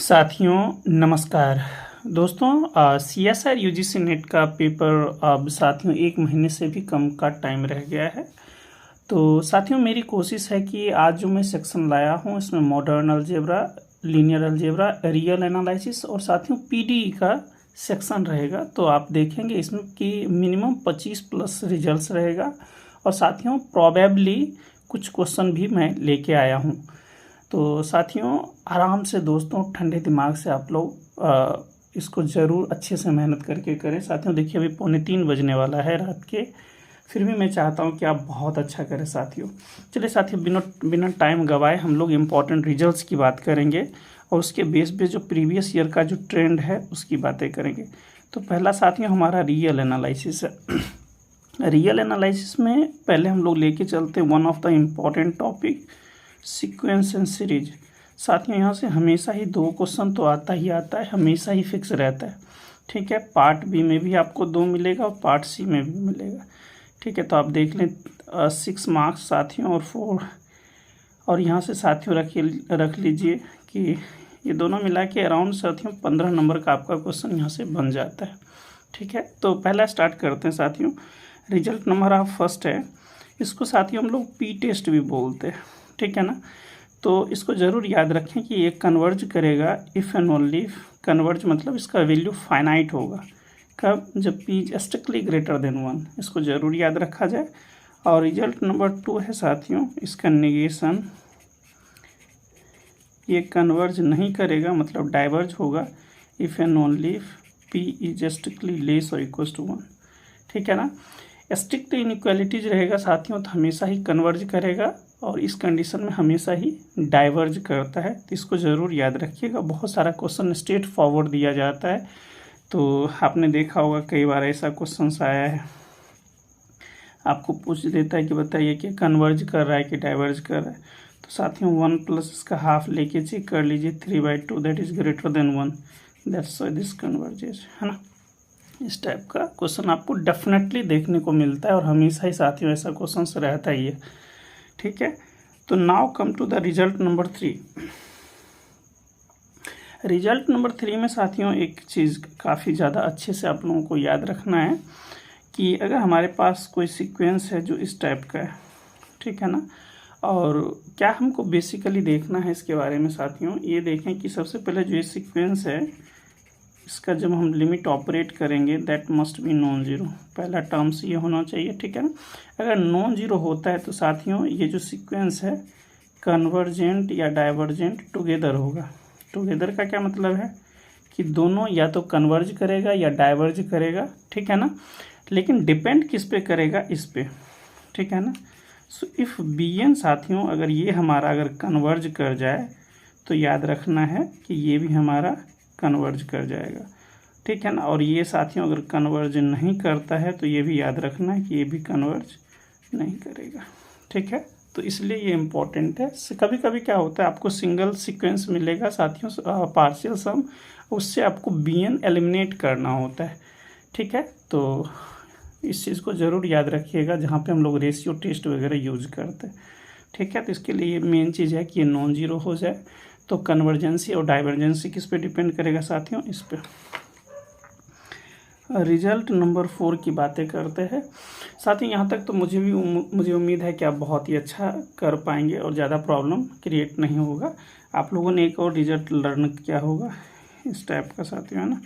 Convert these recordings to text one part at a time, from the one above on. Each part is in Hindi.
साथियों नमस्कार। दोस्तों CSIR UGC नेट का पेपर अब साथियों 1 महीने से भी कम का टाइम रह गया है। तो साथियों मेरी कोशिश है कि आज जो मैं सेक्शन लाया हूँ इसमें modern algebra, linear algebra, real analysis और साथियों PDE का सेक्शन रहेगा। तो आप देखेंगे इसमें कि मिनिमम 25 प्लस रिजल्ट्स रहेगा और साथियों प्रोबेबली कुछ क्वेश्चन भी मैं लेके आया हूँ। तो साथियों आराम से दोस्तों ठंडे दिमाग से आप लोग इसको ज़रूर अच्छे से मेहनत करके करें। साथियों देखिए अभी 2:45 बजने वाला है रात के, फिर भी मैं चाहता हूं कि आप बहुत अच्छा करें। साथियों चलिए साथियों बिना टाइम गवाए हम लोग इम्पॉर्टेंट रिजल्ट्स की बात करेंगे और उसके बेस पे जो प्रीवियस ईयर का जो ट्रेंड है उसकी बातें करेंगे। तो पहला साथियों हमारा रियल एनालिसिस है। रियल एनालिसिस में पहले हम लोग लेके चलते हैं one of the important topic sequence and series. साथियों यहाँ से हमेशा ही 2 क्वेश्चन तो आता ही आता है, हमेशा ही फिक्स रहता है। ठीक है, पार्ट बी में भी आपको 2 मिलेगा और पार्ट सी में भी मिलेगा। ठीक है, तो आप देख लें 6 मार्क्स साथियों और 4 और यहाँ से साथियों रख लीजिए कि ये दोनों मिला के अराउंड साथियों 15 नंबर का आपका क्वेश्चन यहाँ से बन जाता है। ठीक है, तो पहला स्टार्ट करते हैं साथियों। रिजल्ट नंबर ऑफ फर्स्ट है, इसको साथियों हम लोग पी टेस्ट भी बोलते हैं। ठीक है ना, तो इसको ज़रूर याद रखें कि ये कन्वर्ज करेगा इफ़ एंड ओनली कन्वर्ज मतलब इसका वैल्यू फाइनाइट होगा कब, जब p is strictly greater than 1। इसको ज़रूर याद रखा जाए। और रिजल्ट नंबर 2 है साथियों इसका नेगेशन, ये कन्वर्ज नहीं करेगा मतलब डाइवर्ज होगा if and only p is strictly less और इक्वल टू 1। ठीक है ना, स्ट्रिक्ट इनइक्वालिटीज रहेगा साथियों तो हमेशा ही कन्वर्ज करेगा और इस कंडीशन में हमेशा ही डाइवर्ज करता है। तो इसको ज़रूर याद रखिएगा। बहुत सारा क्वेश्चन स्ट्रेट फॉरवर्ड दिया जाता है, तो आपने देखा होगा कई बार ऐसा क्वेश्चन आया है, आपको पूछ देता है कि बताइए कि कन्वर्ज कर रहा है कि डाइवर्ज कर रहा है। तो साथियों 1 प्लस इसका हाफ लेके चेक कर लीजिए, 3/2 that is greater than 1, that's why this converges, है ना। इस टाइप का क्वेश्चन आपको डेफिनेटली देखने को मिलता है और हमेशा ही साथियों ऐसा क्वेश्चन रहता ही है। ठीक है, तो now come to the result number 3। Result number 3 में साथियों एक चीज़ काफ़ी ज़्यादा अच्छे से आप लोगों को याद रखना है कि अगर हमारे पास कोई सीक्वेंस है जो इस टाइप का है, ठीक है ना, और क्या हमको बेसिकली देखना है इसके बारे में साथियों, ये देखें कि सबसे पहले जो ये सीक्वेंस है इसका जब हम लिमिट ऑपरेट करेंगे that must be non zero. पहला टर्म्स ये होना चाहिए। ठीक है ना, अगर नॉन जीरो होता है तो साथियों ये जो सीक्वेंस है कन्वर्जेंट या डाइवर्जेंट टुगेदर होगा। टुगेदर का क्या मतलब है कि दोनों या तो कन्वर्ज करेगा या डाइवर्ज करेगा। ठीक है ना, लेकिन डिपेंड किस पे करेगा, इस पे। ठीक है ना, सो इफ़ bn साथियों अगर ये हमारा अगर कन्वर्ज कर जाए तो याद रखना है कि ये भी हमारा कन्वर्ज कर जाएगा। ठीक है ना, और ये साथियों अगर कन्वर्ज नहीं करता है तो ये भी याद रखना है कि ये भी कन्वर्ज नहीं करेगा। ठीक है, तो इसलिए ये इम्पोर्टेंट है। कभी कभी क्या होता है आपको सिंगल सीक्वेंस मिलेगा साथियों पार्शियल सम, उससे आपको bn एलिमिनेट करना होता है। ठीक है, तो इस चीज़ को ज़रूर याद रखिएगा जहाँ पे हम लोग रेशियो टेस्ट वगैरह यूज करते हैं। ठीक है, तो इसके लिए मेन चीज़ है कि ये नॉन जीरो हो जाए। तो कन्वर्जेंसी और डाइवर्जेंसी किस पे डिपेंड करेगा साथियों, इस पे। रिजल्ट नंबर 4 की बातें करते हैं साथियों। यहाँ तक तो मुझे उम्मीद है कि आप बहुत ही अच्छा कर पाएंगे और ज़्यादा प्रॉब्लम क्रिएट नहीं होगा। आप लोगों ने एक और रिजल्ट लर्न किया होगा इस टाइप का साथियों, है ना।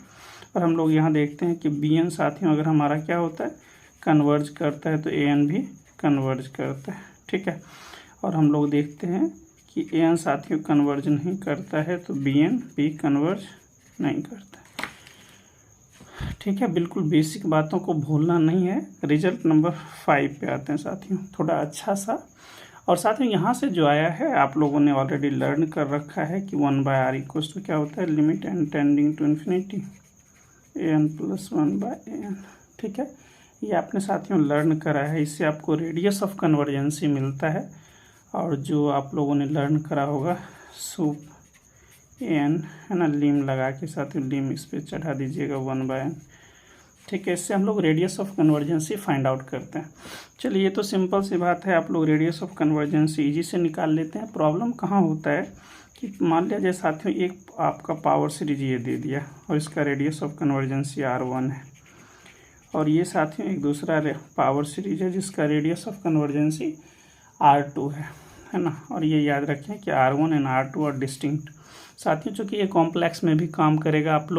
और हम लोग यहाँ देखते हैं कि bn साथियों अगर हमारा क्या होता है कन्वर्ज करता है तो an भी कन्वर्ज करता है। ठीक है, और हम लोग देखते हैं कि an साथियों कन्वर्ज नहीं करता है तो bn भी कन्वर्ज नहीं करता है। ठीक है, बिल्कुल बेसिक बातों को भूलना नहीं है। रिजल्ट नंबर 5 पे आते हैं साथियों, थोड़ा अच्छा सा। और साथियों यहाँ से जो आया है आप लोगों ने ऑलरेडी लर्न कर रखा है कि 1/r इक्वल्स टू क्या होता है, limit n tending to infinity an + 1/an। ठीक है, ये आपने साथियों लर्न करा है। इससे आपको रेडियस ऑफ कन्वर्जेंसी मिलता है। और जो आप लोगों ने लर्न करा होगा सूप एन, है ना, लिम लगा के साथियों लिम इस पर चढ़ा दीजिएगा 1/n। ठीक है, इससे हम लोग रेडियस ऑफ कन्वर्जेंसी फाइंड आउट करते हैं। चलिए ये तो सिंपल सी बात है, आप लोग रेडियस ऑफ कन्वर्जेंसी इजी से निकाल लेते हैं। प्रॉब्लम कहाँ होता है कि मान लिया जाए साथियों एक आपका पावर सीरीज ये दे दिया और इसका रेडियस ऑफ कन्वर्जेंसी R1 है, और ये साथियों एक दूसरा पावर सीरीज है जिसका रेडियस ऑफ कन्वर्जेंसी R2 है ना। और ये याद रखें कि R1 and R2 are distinct. साथियों चूँकि ये कॉम्प्लेक्स में भी काम करेगा आप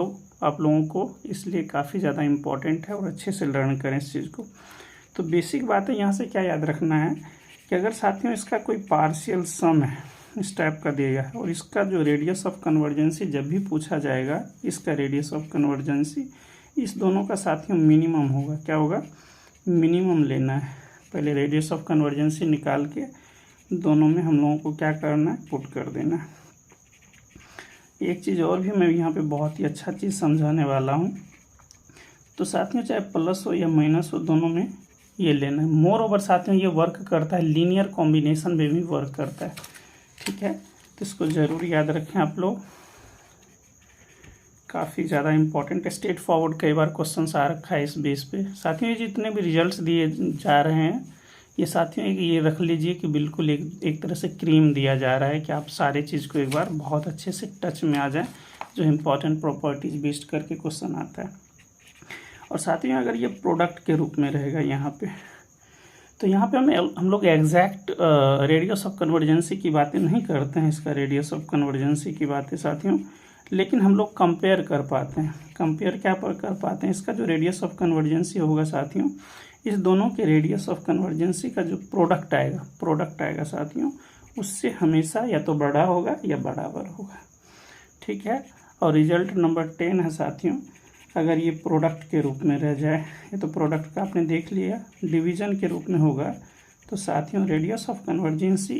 लोगों को, इसलिए काफ़ी ज़्यादा इम्पॉर्टेंट है और अच्छे से लर्न करें इस चीज़ को। तो बेसिक बात है यहाँ से क्या याद रखना है कि अगर साथियों इसका कोई पार्शियल सम है इस टाइप का दिया है और इसका जो रेडियस ऑफ कन्वर्जेंसी जब भी पूछा जाएगा, इसका रेडियस ऑफ कन्वर्जेंसी इस दोनों का साथियों मिनिमम होगा। क्या होगा? मिनिमम लेना है। पहले रेडियस ऑफ कन्वर्जेंसी निकाल के दोनों में हम लोगों को क्या करना है? पुट कर देना है। एक चीज़ और भी मैं यहाँ पे बहुत ही अच्छा चीज़ समझाने वाला हूँ। तो साथियों चाहे प्लस हो या माइनस हो, दोनों में ये लेना है। मोर ओवर साथियों ये वर्क करता है, लीनियर कॉम्बिनेशन में भी वर्क करता है, ठीक है। तो इसको ज़रूर याद रखें आप लोग, काफ़ी ज़्यादा इंपॉर्टेंट, स्ट्रेट फॉरवर्ड कई बार क्वेश्चन आ रखा है इस बेस पे। साथियों ये जितने भी रिजल्ट्स दिए जा रहे हैं ये साथियों ये रख लीजिए कि बिल्कुल एक तरह से क्रीम दिया जा रहा है कि आप सारे चीज़ को एक बार बहुत अच्छे से टच में आ जाए, जो इम्पोर्टेंट प्रॉपर्टीज बेस्ड करके क्वेश्चन आता है। और साथियों अगर ये प्रोडक्ट के रूप में रहेगा यहाँ पे, तो यहाँ पे हम लोग एग्जैक्ट रेडियस ऑफ कन्वर्जेंसी की बातें नहीं करते हैं, इसका रेडियस ऑफ कन्वर्जेंसी की बातें साथियों, लेकिन हम लोग कंपेयर कर पाते हैं। कंपेयर क्या पर कर पाते हैं? इसका जो रेडियस ऑफ कन्वर्जेंसी होगा साथियों, इस दोनों के रेडियस ऑफ कन्वर्जेंसी का जो प्रोडक्ट आएगा साथियों, उससे हमेशा या तो बड़ा होगा या बराबर होगा, ठीक है। और रिजल्ट नंबर 10 है साथियों, अगर ये प्रोडक्ट के रूप में रह जाए, ये तो प्रोडक्ट का आपने देख लिया, डिवीजन के रूप में होगा, तो साथियों रेडियस ऑफ कन्वर्जेंसी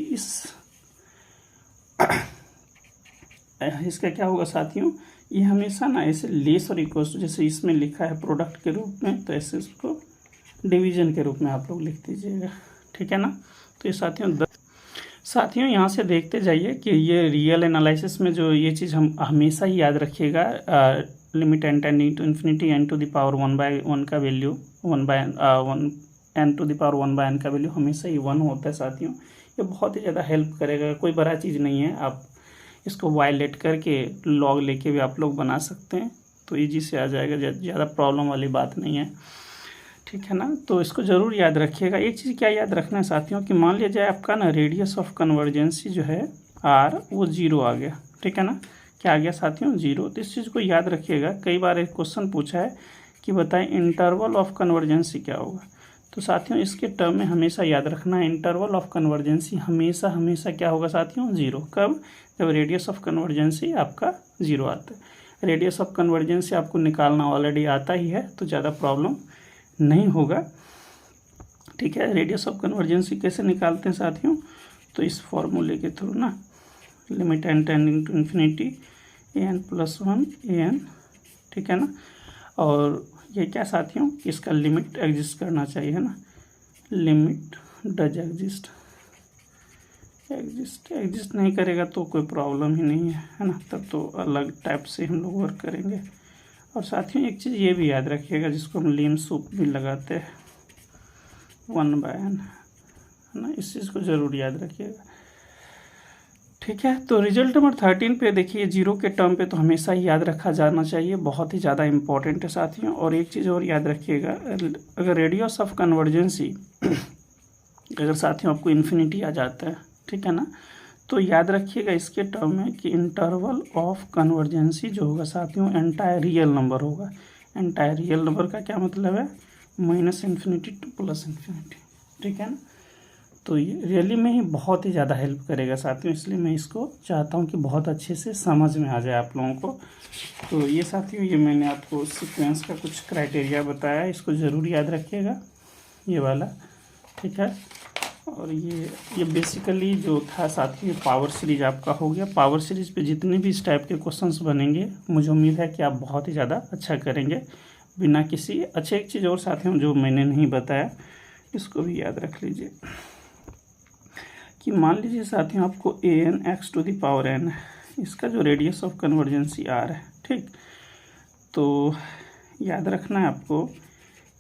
इसका क्या होगा साथियों, ये हमेशा ना ऐसे लेस और इक्वल टू, जैसे इसमें लिखा है प्रोडक्ट के रूप में, तो ऐसे इसको डिवीजन के रूप में आप लोग लिख दीजिएगा, ठीक है ना। तो ये साथियों यहाँ से देखते जाइए कि ये रियल एनालिसिस में जो ये चीज़ हम हमेशा ही याद रखिएगा, limit n tending to infinity n to the power 1/1 का value 1/1 n to the power 1/n का वैल्यू हमेशा ही 1 होता है साथियों। ये बहुत ही ज़्यादा हेल्प करेगा, कोई बड़ा चीज़ नहीं है, आप इसको वायलेट करके लॉग लेके भी आप लोग बना सकते हैं, तो ईजी से आ जाएगा, ज़्यादा प्रॉब्लम वाली बात नहीं है, ठीक है ना। तो इसको ज़रूर याद रखिएगा। एक चीज़ क्या याद रखना है साथियों कि मान लिया जाए आपका ना रेडियस ऑफ कन्वर्जेंसी जो है R वो 0 आ गया, ठीक है ना। क्या आ गया साथियों? 0। तो इस चीज़ को याद रखिएगा। कई बार एक क्वेश्चन पूछा है कि बताएं इंटरवल ऑफ कन्वर्जेंसी क्या होगा, तो साथियों इसके टर्म में हमेशा याद रखना है इंटरवल ऑफ कन्वर्जेंसी हमेशा क्या होगा साथियों? 0। कब? जब रेडियस ऑफ कन्वर्जेंसी आपका 0 आता है। रेडियस ऑफ कन्वर्जेंसी आपको निकालना ऑलरेडी आता ही है, तो ज़्यादा प्रॉब्लम नहीं होगा, ठीक है। रेडियस ऑफ कन्वर्जेंसी कैसे निकालते हैं साथियों? तो इस फॉर्मूले के थ्रू ना, limit n tending to infinity an+1 an, ठीक है ना। और ये क्या साथियों, इसका लिमिट एग्जिस्ट करना चाहिए ना, लिमिट डज एग्जिस्ट नहीं करेगा तो कोई प्रॉब्लम ही नहीं है ना, तब तो अलग टाइप से हम लोग वर्क करेंगे। और साथियों एक चीज़ ये भी याद रखिएगा जिसको हम लीम सूप भी लगाते हैं 1/n, है ना, इस चीज़ को ज़रूर याद रखिएगा, ठीक है। तो रिजल्ट नंबर 13 पे देखिए, 0 के टर्म पे तो हमेशा ही याद रखा जाना चाहिए, बहुत ही ज़्यादा इंपॉर्टेंट है साथियों। और एक चीज़ और याद रखिएगा, अगर रेडियस ऑफ कन्वर्जेंसी अगर साथियों आपको इन्फिनिटी आ जाता है, ठीक है ना, तो याद रखिएगा इसके टर्म में कि इंटरवल ऑफ कन्वर्जेंसी जो होगा साथियों एंटायर रियल नंबर होगा। एंटायर रियल नंबर का क्या मतलब है? -∞ टू +∞, ठीक है ना। तो ये रियली में ही बहुत ही ज़्यादा हेल्प करेगा साथियों, इसलिए मैं इसको चाहता हूँ कि बहुत अच्छे से समझ में आ जाए आप लोगों को। तो ये साथियों ये मैंने आपको सीक्वेंस का कुछ क्राइटेरिया बताया, इसको ज़रूर याद रखिएगा, ये वाला, ठीक है। और ये बेसिकली जो था साथियों पावर सीरीज आपका हो गया। पावर सीरीज पे जितने भी इस टाइप के क्वेश्चंस बनेंगे, मुझे उम्मीद है कि आप बहुत ही ज़्यादा अच्छा करेंगे बिना किसी अच्छे। एक चीज़ और साथियों जो मैंने नहीं बताया, इसको भी याद रख लीजिए कि मान लीजिए साथियों आपको an x⁴n है, इसका जो रेडियस ऑफ कन्वर्जेंसी R है, ठीक। तो याद रखना है आपको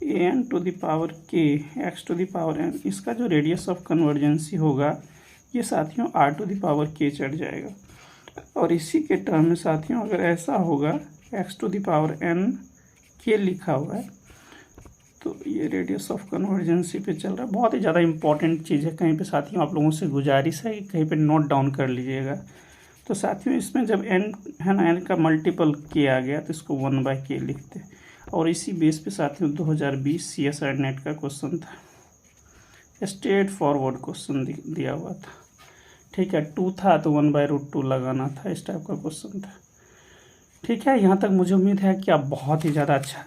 an⁴k x⁴n, इसका जो रेडियस ऑफ कन्वर्जेंसी होगा ये साथियों R⁴k चढ़ जाएगा। और इसी के टर्म में साथियों अगर ऐसा होगा x⁴n के लिखा हुआ है, तो ये रेडियस ऑफ कन्वर्जेंसी पे चल रहा है। बहुत ही ज़्यादा इंपॉर्टेंट चीज़ है, कहीं पे साथियों आप लोगों से गुजारिश है कि कहीं पे नोट डाउन कर लीजिएगा। तो साथियों इसमें जब n है ना, n का मल्टीपल k आ गया तो इसको 1/k लिखते हैं। और इसी बेस पे साथियों 2020 CSIR नेट का क्वेश्चन था, स्ट्रेट फॉरवर्ड क्वेश्चन दिया हुआ था। ठीक है, 2 था तो 1/√2 लगाना था, इस टाइप का क्वेश्चन था। ठीक है, यहाँ तक मुझे उम्मीद है कि आप बहुत ही ज़्यादा अच्छा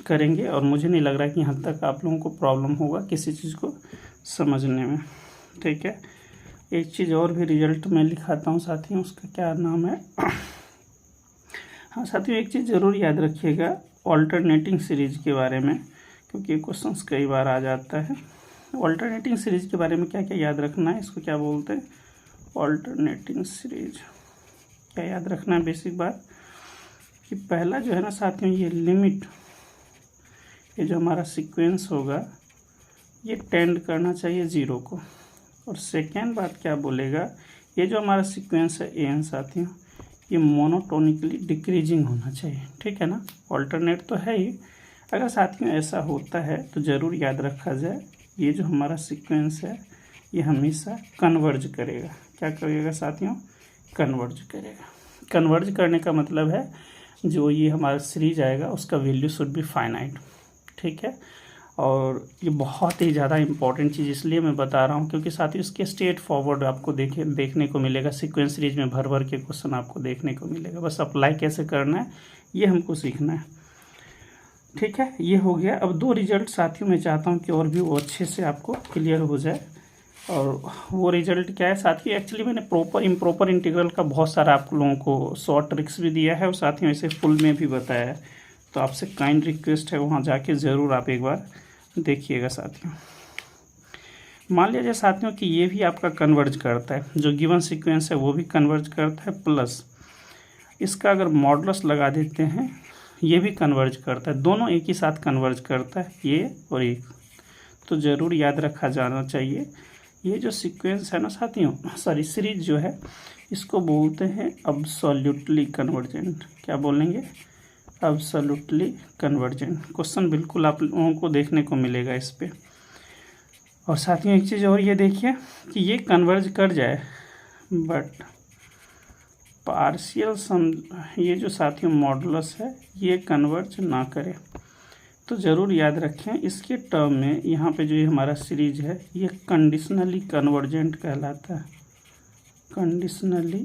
करेंगे और मुझे नहीं लग रहा है कि यहाँ तक आप लोगों को प्रॉब्लम होगा किसी चीज़ को समझने में। ठीक है, एक चीज़ और भी रिजल्ट में लिखाता हूँ साथियों, उसका क्या नाम है। हाँ साथियों, एक चीज़ ज़रूर याद रखिएगा ऑल्टरनेटिंग सीरीज के बारे में, क्योंकि क्वेश्चन कई बार आ जाता है। ऑल्टरनेटिंग सीरीज के बारे में क्या क्या याद रखना है, इसको क्या बोलते हैं ऑल्टरनेटिंग सीरीज। क्या याद रखना है बेसिक बात कि पहला जो है ना साथियों, ये लिमिट, ये जो हमारा सीक्वेंस होगा ये टेंड करना चाहिए 0 को। और सेकेंड बात क्या बोलेगा, ये जो हमारा सीक्वेंस है an साथियों, ये मोनोटोनिकली डिक्रीजिंग होना चाहिए। ठीक है ना, ऑल्टरनेट तो है ही। अगर साथियों ऐसा होता है तो ज़रूर याद रखा जाए, ये जो हमारा सीक्वेंस है ये हमेशा कन्वर्ज करेगा। क्या करेगा साथियों, कन्वर्ज करेगा। कन्वर्ज करने का मतलब है जो ये हमारा सीरीज आएगा उसका वैल्यू शुड बी फाइनाइट। ठीक है, और ये बहुत ही ज़्यादा इंपॉर्टेंट चीज़ इसलिए मैं बता रहा हूँ क्योंकि साथियों इसके स्ट्रेट फॉरवर्ड आपको देखने को मिलेगा। सीक्वेंस सीरीज में भर भर के क्वेश्चन आपको देखने को मिलेगा, बस अप्लाई कैसे करना है ये हमको सीखना है। ठीक है, ये हो गया। अब 2 रिजल्ट साथियों मैं चाहता हूँ कि और भी वो अच्छे से आपको क्लियर हो जाए। और वो रिजल्ट क्या है साथियों, एक्चुअली मैंने इम्प्रॉपर इंटीग्रल का बहुत सारा आप लोगों को शॉर्ट ट्रिक्स भी दिया है और साथियों इसे फुल में भी बताया है। तो आपसे काइंड रिक्वेस्ट है वहाँ जाके ज़रूर आप एक बार देखिएगा साथियों। मान लीजिए साथियों कि ये भी आपका कन्वर्ज करता है, जो गिवन सीक्वेंस है वो भी कन्वर्ज करता है, प्लस इसका अगर मॉडुलस लगा देते हैं ये भी कन्वर्ज करता है, दोनों एक ही साथ कन्वर्ज करता है, ये और एक। तो ज़रूर याद रखा जाना चाहिए, ये जो सीक्वेंस है ना साथियों, सॉरी सीरीज जो है, इसको बोलते हैं अब्सोल्युटली कन्वर्जेंट। क्या बोलेंगे, अब्सोल्युटली कन्वर्जेंट। क्वेश्चन बिल्कुल आप लोगों को देखने को मिलेगा इस पे। और साथियों एक चीज़ और ये देखिए कि ये कन्वर्ज कर जाए बट पार्शियल सम, ये जो साथियों मॉडुलस है ये कन्वर्ज ना करे। तो ज़रूर याद रखें इसके टर्म में यहाँ पे जो ये हमारा सीरीज है ये कंडीशनली कन्वर्जेंट कहलाता है, कंडीशनली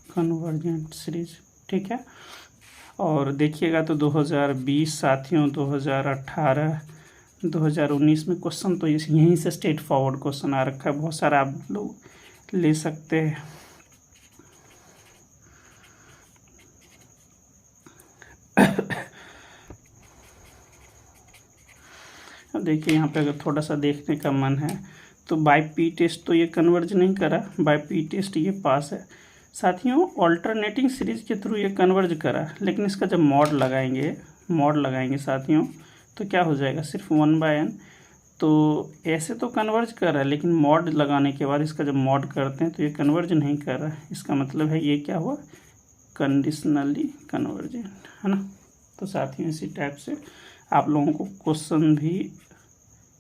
कन्वर्जेंट सीरीज। ठीक है, और देखिएगा तो 2020 साथियों, 2018, 2019 में क्वेश्चन तो यहीं से स्ट्रेट फॉरवर्ड क्वेश्चन आ रखा है, बहुत सारा आप लोग ले सकते हैं। अब देखिए यहाँ पे अगर थोड़ा सा देखने का मन है तो बाय पी टेस्ट तो ये कन्वर्ज नहीं करा, बाय पी टेस्ट ये पास है। साथियों ऑल्टरनेटिंग सीरीज के थ्रू ये कन्वर्ज करा, लेकिन इसका जब मॉड लगाएंगे साथियों तो क्या हो जाएगा, सिर्फ 1/n। तो ऐसे तो कन्वर्ज कर रहा है लेकिन मॉड लगाने के बाद इसका जब मॉड करते हैं तो ये कन्वर्ज नहीं कर रहा है। इसका मतलब है ये क्या हुआ, कंडीशनली कन्वर्जेंट, है ना। तो साथियों इसी टाइप से आप लोगों को क्वेश्चन भी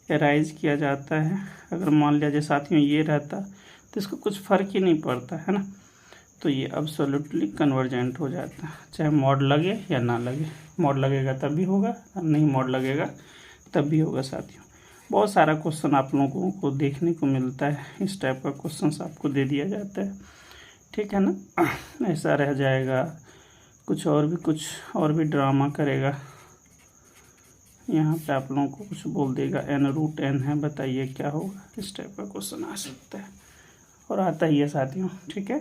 एराइज किया जाता है। अगर मान लिया जाए साथियों ये रहता तो इसको कुछ फ़र्क ही नहीं पड़ता, है ना। तो ये अब्सोल्युटली कन्वर्जेंट हो जाता है, चाहे मॉड लगे या ना लगे। मॉड लगेगा तब भी होगा, नहीं मॉड लगेगा तब भी होगा साथियों। बहुत सारा क्वेश्चन आप लोगों को देखने को मिलता है, इस टाइप का क्वेश्चन आपको दे दिया जाता है। ठीक है ना, ऐसा रह जाएगा। कुछ और भी ड्रामा करेगा, यहाँ पे आप लोगों को कुछ बोल देगा n√n है, बताइए क्या होगा, इस टाइप का क्वेश्चन आ सकता है और आता ही है साथियों। ठीक है,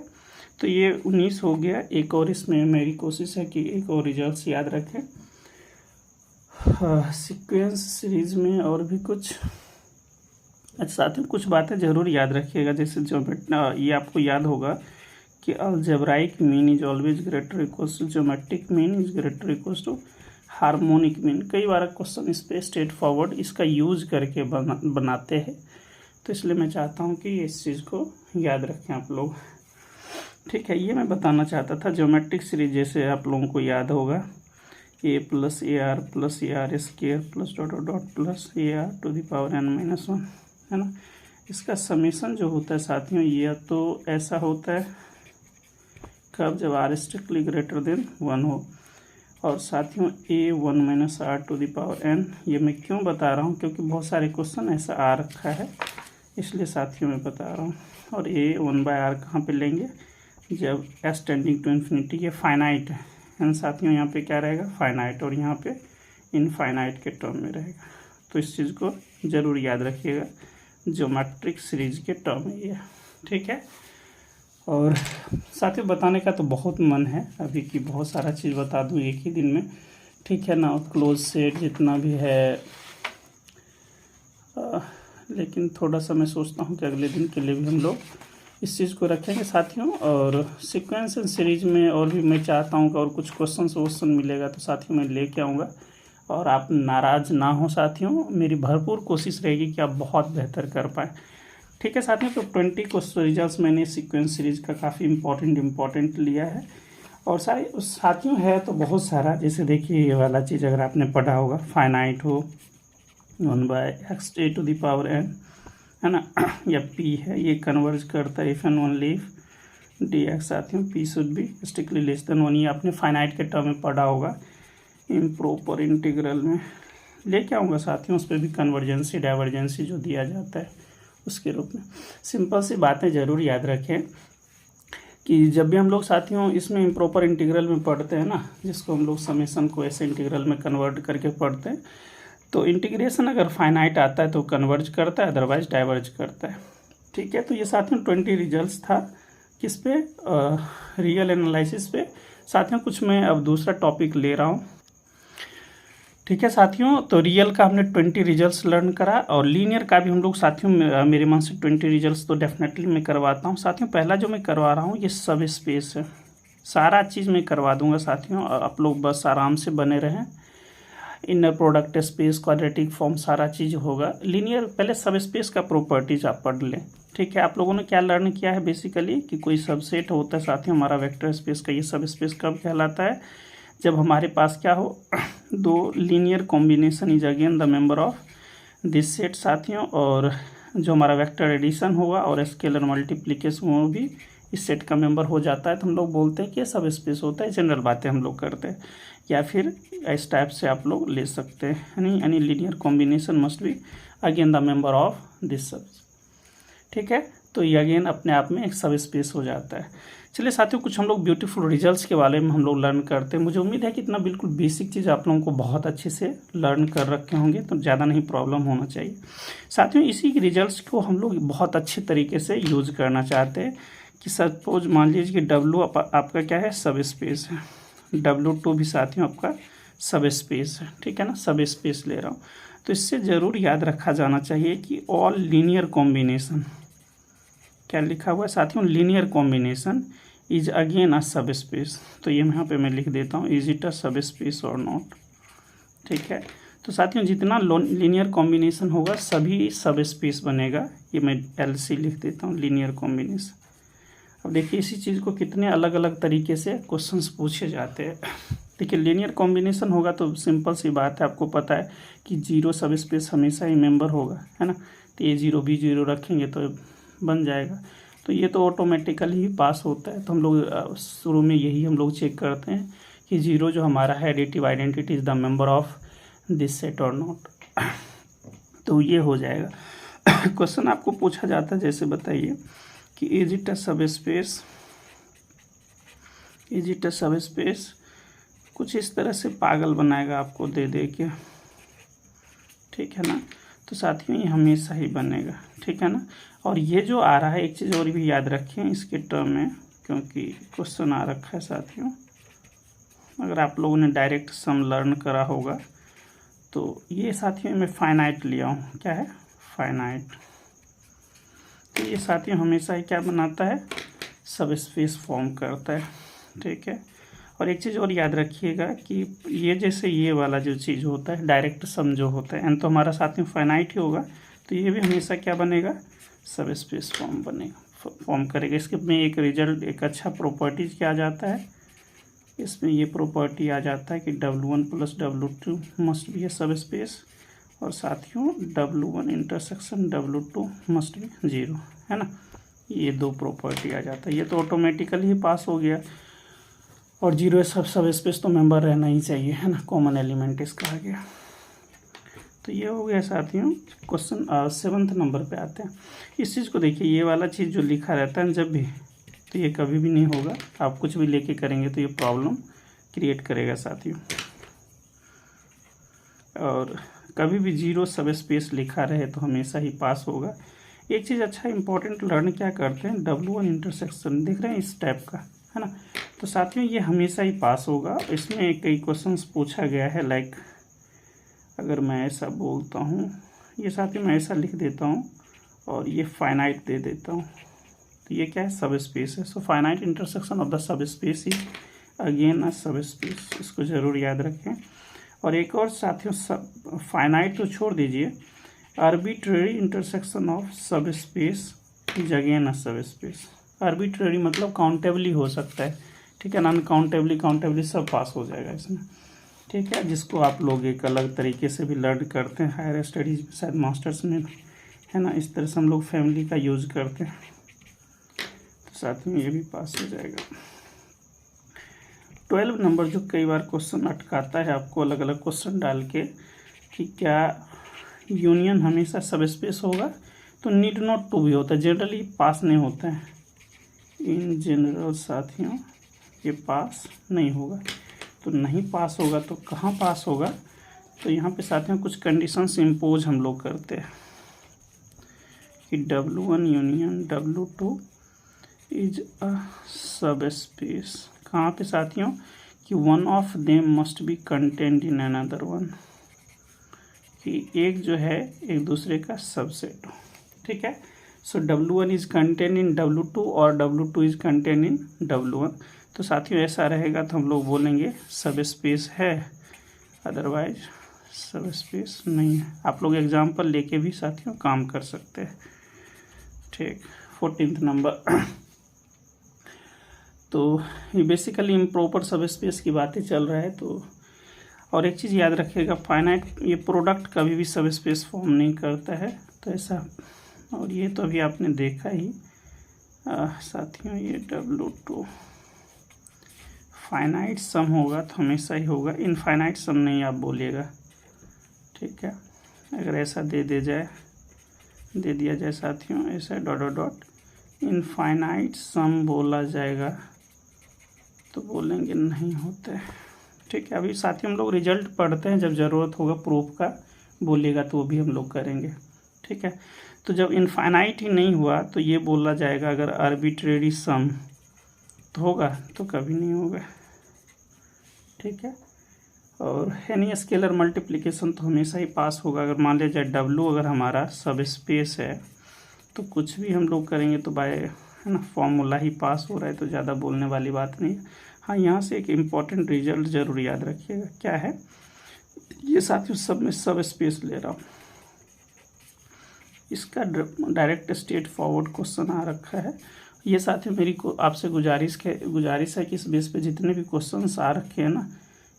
तो ये 19 हो गया। एक और इसमें मेरी कोशिश है कि एक और रिजल्ट्स याद रखें सीक्वेंस सीरीज में और भी कुछ। अच्छा साथियों कुछ बातें ज़रूर याद रखिएगा, जैसे ये आपको याद होगा कि algebraic mean is always greater equals to geometric mean is greater equals to harmonic mean. कई बार क्वेश्चन इस पर स्ट्रेट फॉरवर्ड इसका यूज करके बनाते हैं, तो इसलिए मैं चाहता हूँ कि इस चीज़ को याद रखें आप लोग। ठीक है, ये मैं बताना चाहता था। ज्योमेट्रिक सीरीज जैसे आप लोगों को याद होगा, a plus A R plus A R square plus dot dot plus A R to the power n-1, है ना। इसका समेशन जो होता है साथियों, ये तो ऐसा होता है कब, जब r स्ट्रिक्टली ग्रेटर देन 1 हो। और साथियों a1 - r to the power n, ये मैं क्यों बता रहा हूँ, क्योंकि बहुत सारे क्वेश्चन ऐसा आ रखा है, इसलिए साथियों मैं बता रहा हूँ। और a1/r कहाँ पे लेंगे, जब s टेंडिंग टू इन्फिनिटी, ये फाइनाइट है ना साथियों, यहाँ पे क्या रहेगा, फाइनाइट, और यहाँ पे इनफाइनाइट के टर्म में रहेगा। तो इस चीज़ को ज़रूर याद रखिएगा, ज्योमेट्रिक सीरीज के टर्म में ये, ठीक है। और साथियों बताने का तो बहुत मन है अभी कि बहुत सारा चीज़ बता दूँ एक ही दिन में, ठीक है ना, क्लोज सेट जितना भी है, लेकिन थोड़ा सा मैं सोचता हूँ कि अगले दिन के लिए भी हम लोग इस चीज़ को रखेंगे साथियों। और सीक्वेंस एंड सीरीज में और भी मैं चाहता हूँ कि और कुछ क्वेश्चन मिलेगा तो साथियों मैं लेके आऊँगा, और आप नाराज़ ना हो साथियों, मेरी भरपूर कोशिश रहेगी कि आप बहुत बेहतर कर पाएँ, ठीक है साथियों। तो 20 क्वेश्चन रिजल्ट्स मैंने सीक्वेंस सीरीज का काफ़ी इम्पोर्टेंट लिया है। और साथियों है तो बहुत सारा, जैसे देखिए ये वाला चीज़ अगर आपने पढ़ा होगा, फाइनाइट हो 1/x a to the power n, है ना, या p है, ये कन्वर्ज करता है if and only if dx साथियों p should be strictly less than 1, ये आपने फाइनाइट के टर्म में पढ़ा होगा इम्प्रॉपर इंटीग्रल में। लेके आऊँगा साथियों, उस पर भी कन्वर्जेंसी डाइवर्जेंसी जो दिया जाता है उसके रूप में। सिंपल सी बातें ज़रूर याद रखें कि जब भी हम लोग साथियों इसमें इम्प्रॉपर इंटीग्रल में पढ़ते हैं ना, जिसको हम लोग समेशन को ऐसे इंटीग्रल में कन्वर्ट करके पढ़ते हैं, तो इंटीग्रेशन अगर फाइनाइट आता है तो कन्वर्ज करता है, अदरवाइज डाइवर्ज करता है, ठीक है। तो ये साथियों 20 रिजल्ट्स था किस पे, रियल एनालिसिस पे साथियों। कुछ मैं अब दूसरा टॉपिक ले रहा हूँ, ठीक है साथियों। तो रियल का हमने 20 रिजल्ट्स लर्न करा, और लीनियर का भी हम लोग साथियों मेरे मन से 20 रिजल्ट्स तो डेफिनेटली मैं करवाता हूँ साथियों। पहला जो मैं करवा रहा हूँ ये सब स्पेस है, सारा चीज़ मैं करवा दूंगा साथियों, और आप लोग बस आराम से बने रहें। Inner product space, quadratic form, सारा चीज़ होगा। लीनियर पहले सब स्पेस का प्रॉपर्टीज आप पढ़ लें, ठीक है। आप लोगों ने क्या लर्न किया है बेसिकली कि कोई सबसेट होता है साथियों हमारा वेक्टर स्पेस का, ये सब स्पेस कब कहलाता है, जब हमारे पास क्या हो, दो linear combination is again the member of this set साथियों, और जो हमारा वेक्टर एडिशन होगा और स्केलर मल्टीप्लिकेशन वो भी इस सेट का मेंबर हो जाता है, तो हम लोग बोलते हैं कि ये सब स्पेस होता है। जनरल बातें हम लोग करते हैं, या फिर इस टाइप से आप लोग ले सकते हैं, यानी linear combination must be again the member of this सब, ठीक है। तो ये अगेन अपने आप में एक सब स्पेस हो जाता है। चलिए साथियों, कुछ हम लोग ब्यूटीफुल रिजल्ट्स के बारे में हम लोग लर्न करते हैं। मुझे उम्मीद है कि इतना बिल्कुल बेसिक चीज़ आप लोगों को बहुत अच्छे से लर्न कर रखे होंगे, तो ज़्यादा नहीं प्रॉब्लम होना चाहिए साथियों। इसी रिजल्ट्स को हम लोग बहुत अच्छे तरीके से यूज करना चाहते हैं कि सपोज मान लीजिए कि W आपका क्या है, सब स्पेस है, W2 भी साथियों आपका सब स्पेस है, ठीक है ना, सब स्पेस ले रहा हूँ। तो इससे ज़रूर याद रखा जाना चाहिए कि ऑल लीनियर कॉम्बिनेशन, क्या लिखा हुआ है साथियों, linear combination is again a सब स्पेस। तो ये यहाँ पे मैं लिख देता हूँ, इज इट अ सब स्पेस और नॉट, ठीक है। तो साथियों जितना लीनियर कॉम्बिनेशन होगा सभी सब स्पेस बनेगा, ये मैं LC लिख देता हूँ, लीनियर कॉम्बिनेशन। अब देखिए इसी चीज़ को कितने अलग अलग तरीके से क्वेश्चंस पूछे जाते हैं। देखिए लीनियर कॉम्बिनेशन होगा तो सिंपल सी बात है, आपको पता है कि 0 सब स्पेस हमेशा ही मेंबर होगा, है ना। तो A0 B0 रखेंगे तो बन जाएगा, तो ये तो ऑटोमेटिकली ही पास होता है। तो हम लोग शुरू में यही हम लोग चेक करते हैं कि 0 जो हमारा है additive identity is the member of this set और नॉट, तो ये हो जाएगा। क्वेश्चन आपको पूछा जाता है, जैसे बताइए कि is it a subspace, is it a सब स्पेस, कुछ इस तरह से पागल बनाएगा आपको दे दे के, ठीक है ना। तो साथियों ये हमेशा ही बनेगा, ठीक है ना। और ये जो आ रहा है, एक चीज़ और भी याद रखें इसके टर्म में, क्योंकि क्वेश्चन आ रखा है साथियों, अगर आप लोगों ने डायरेक्ट सम लर्न करा होगा तो ये साथियों मैं फाइनाइट लिया हूँ, क्या है, फाइनाइट। तो ये साथियों हमेशा ही क्या बनाता है, सब स्पेस फॉर्म करता है, ठीक है। और एक चीज़ और याद रखिएगा कि ये जैसे ये वाला जो चीज़ होता है डायरेक्ट सम जो होता है, एन तो हमारा साथ में फाइनाइट ही होगा, तो ये भी हमेशा क्या बनेगा, सब स्पेस फॉर्म बनेगा, फॉर्म करेगा। इसके में एक रिजल्ट, एक अच्छा प्रॉपर्टीज क्या आ जाता है, इसमें ये प्रॉपर्टी आ जाता है कि W1 plus W2 must be ए सब स्पेस, और साथियों W1 intersection W2 must be 0, है ना। ये दो प्रॉपर्टी आ जाता है। ये तो ऑटोमेटिकली ही पास हो गया, और 0 सब स्पेस तो मेंबर रहना ही चाहिए, है ना, कॉमन एलिमेंट इसका आ गया। तो ये हो गया साथियों। क्वेश्चन 7th नंबर पे आते हैं। इस चीज़ को देखिए, ये वाला चीज़ जो लिखा रहता है जब भी, तो ये कभी भी नहीं होगा। आप कुछ भी लेके करेंगे तो ये प्रॉब्लम क्रिएट करेगा साथियों। और कभी भी 0 सब स्पेस लिखा रहे तो हमेशा ही पास होगा। एक चीज़ अच्छा इंपॉर्टेंट लर्न क्या करते हैं, W1 इंटरसेक्शन देख रहे हैं इस टाइप का, है ना। तो साथियों ये हमेशा ही पास होगा। इसमें कई क्वेश्चंस पूछा गया है, लाइक अगर मैं ऐसा बोलता हूँ, ये साथियों मैं ऐसा लिख देता हूँ और ये फाइनाइट दे देता हूँ, तो ये क्या है, सब स्पेस है। So finite intersection of the subspace is again a subspace, इसको ज़रूर याद रखें। और एक और साथियों, सब फाइनाइट तो छोड़ दीजिए, आर्बिट्रेरी इंटरसेक्शन ऑफ सब स्पेस इज अगेन अ सब स्पेस। आर्बिट्रेरी मतलब काउंटेबली हो सकता है, ठीक है ना, काउंटेबली सब पास हो जाएगा इसमें, ठीक है। जिसको आप लोग एक अलग तरीके से भी लर्न करते हैं हायर स्टडीज में, शायद मास्टर्स में, है ना। इस तरह से हम लोग फैमिली का यूज़ करते हैं, तो साथ में ये भी पास हो जाएगा। 12 नंबर जो कई बार क्वेश्चन अटकाता है आपको अलग अलग क्वेश्चन डाल के, कि क्या यूनियन हमेशा सब स्पेस होगा, तो नीड नॉट टू भी होता है, जनरली पास नहीं होता है। इन जनरल साथियों ये पास नहीं होगा। तो नहीं पास होगा तो कहाँ पास होगा, तो यहाँ पे साथियों कुछ कंडीशंस इम्पोज हम लोग करते हैं कि W1 union W2 is a सब स्पेस। कहाँ पे साथियों, कि one of them must be content in another one, कि एक जो है एक दूसरे का सबसेट हो, ठीक है। सो W1 is content in W2 और W2 is content in W1। तो साथियों ऐसा रहेगा तो हम लोग बोलेंगे सब स्पेस है, अदरवाइज सब स्पेस नहीं है। आप लोग एग्जाम्पल लेके भी साथियों काम कर सकते हैं, ठीक। 14th नंबर तो ये बेसिकली इम्प्रॉपर सब स्पेस की बातें चल रहा है। तो और एक चीज़ याद रखिएगा, फाइनाइट ये प्रोडक्ट कभी भी सब स्पेस फॉर्म नहीं करता है, तो ऐसा। और ये तो अभी आपने देखा ही साथियों, ये W2 फाइनाइट सम होगा तो हमेशा ही होगा, इनफाइनाइट सम नहीं आप बोलिएगा, ठीक है। अगर ऐसा दे दिया जाए साथियों, ऐसा डॉट डॉट डॉट इनफाइनाइट सम बोला जाएगा तो बोलेंगे नहीं होता है, ठीक है। अभी साथियों हम लोग रिजल्ट पढ़ते हैं, जब ज़रूरत होगा प्रूफ का बोलिएगा तो वो भी हम लोग करेंगे, ठीक है। तो जब इनफाइनाइट ही नहीं हुआ तो ये बोला जाएगा, अगर आर्बिट्रेरी सम तो होगा तो कभी नहीं होगा, ठीक है। और एनी स्केलर मल्टीप्लिकेशन तो हमेशा ही पास होगा। अगर मान लिया जाए W अगर हमारा सब स्पेस है तो कुछ भी हम लोग करेंगे तो बाय, है ना, फॉर्मूला ही पास हो रहा है, तो ज़्यादा बोलने वाली बात नहीं है। हाँ, यहाँ से एक इम्पॉर्टेंट रिजल्ट ज़रूर याद रखिएगा, क्या है ये साथियों, सब में सब स्पेस ले रहा हूँ, इसका डायरेक्ट स्ट्रेट फॉरवर्ड क्वेश्चन आ रखा है। ये साथियों मेरी आपसे गुजारिश है कि इस बेस पे जितने भी क्वेश्चंस आ रखे हैं ना,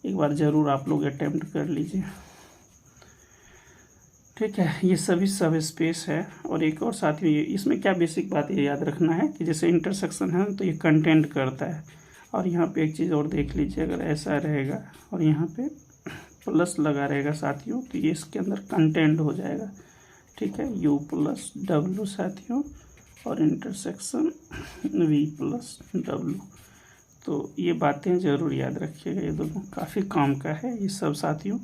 एक बार ज़रूर आप लोग अटेम्प्ट कर लीजिए, ठीक है। ये सभी सब स्पेस है। और एक और साथियों, ये इसमें क्या बेसिक बात ये याद रखना है कि जैसे इंटरसेक्शन है तो ये कंटेंट करता है। और यहाँ पे एक चीज़ और देख लीजिए, अगर ऐसा रहेगा और यहाँ पे प्लस लगा रहेगा साथियों, तो ये इसके अंदर कंटेंट हो जाएगा, ठीक है। U प्लस W साथियों, और इंटरसेक्शन V प्लस W। तो ये बातें ज़रूर याद रखिएगा, ये दोनों काफ़ी काम का है। ये सब साथियों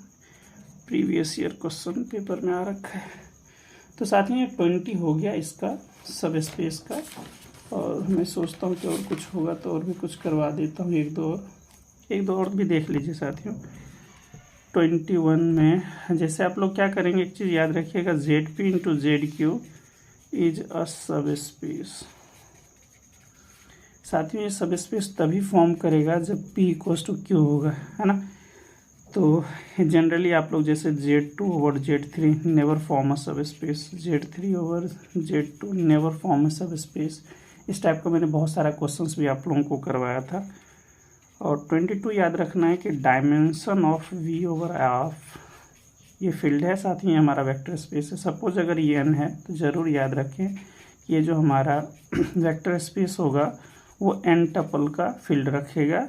प्रीवियस ईयर क्वेश्चन पेपर में आ रखा है। तो साथियों ये 20 हो गया इसका सब स्पेस का, और मैं सोचता हूँ कि और कुछ होगा तो और भी कुछ करवा देता हूँ, एक दो और भी देख लीजिए साथियों। 21 में जैसे आप लोग क्या करेंगे, एक चीज़ याद रखिएगा, ZP into ZQ is a सब स्पेस। साथियों ये सब स्पेस तभी फॉर्म करेगा जब P इक्वल्स टू Q होगा, है ना। तो जनरली आप लोग जैसे Z2 over Z3 never form a सब space, Z3 over Z2 never form a सब स्पेस, इस टाइप का मैंने बहुत सारा क्वेश्चंस भी आप लोगों को करवाया था। और 22 याद रखना है कि dimension of V over F ये फील्ड है, साथ ही हमारा वेक्टर स्पेस है। सपोज अगर ये एन है तो ज़रूर याद रखें ये जो हमारा वेक्टर स्पेस होगा वो एन टपल का फील्ड रखेगा।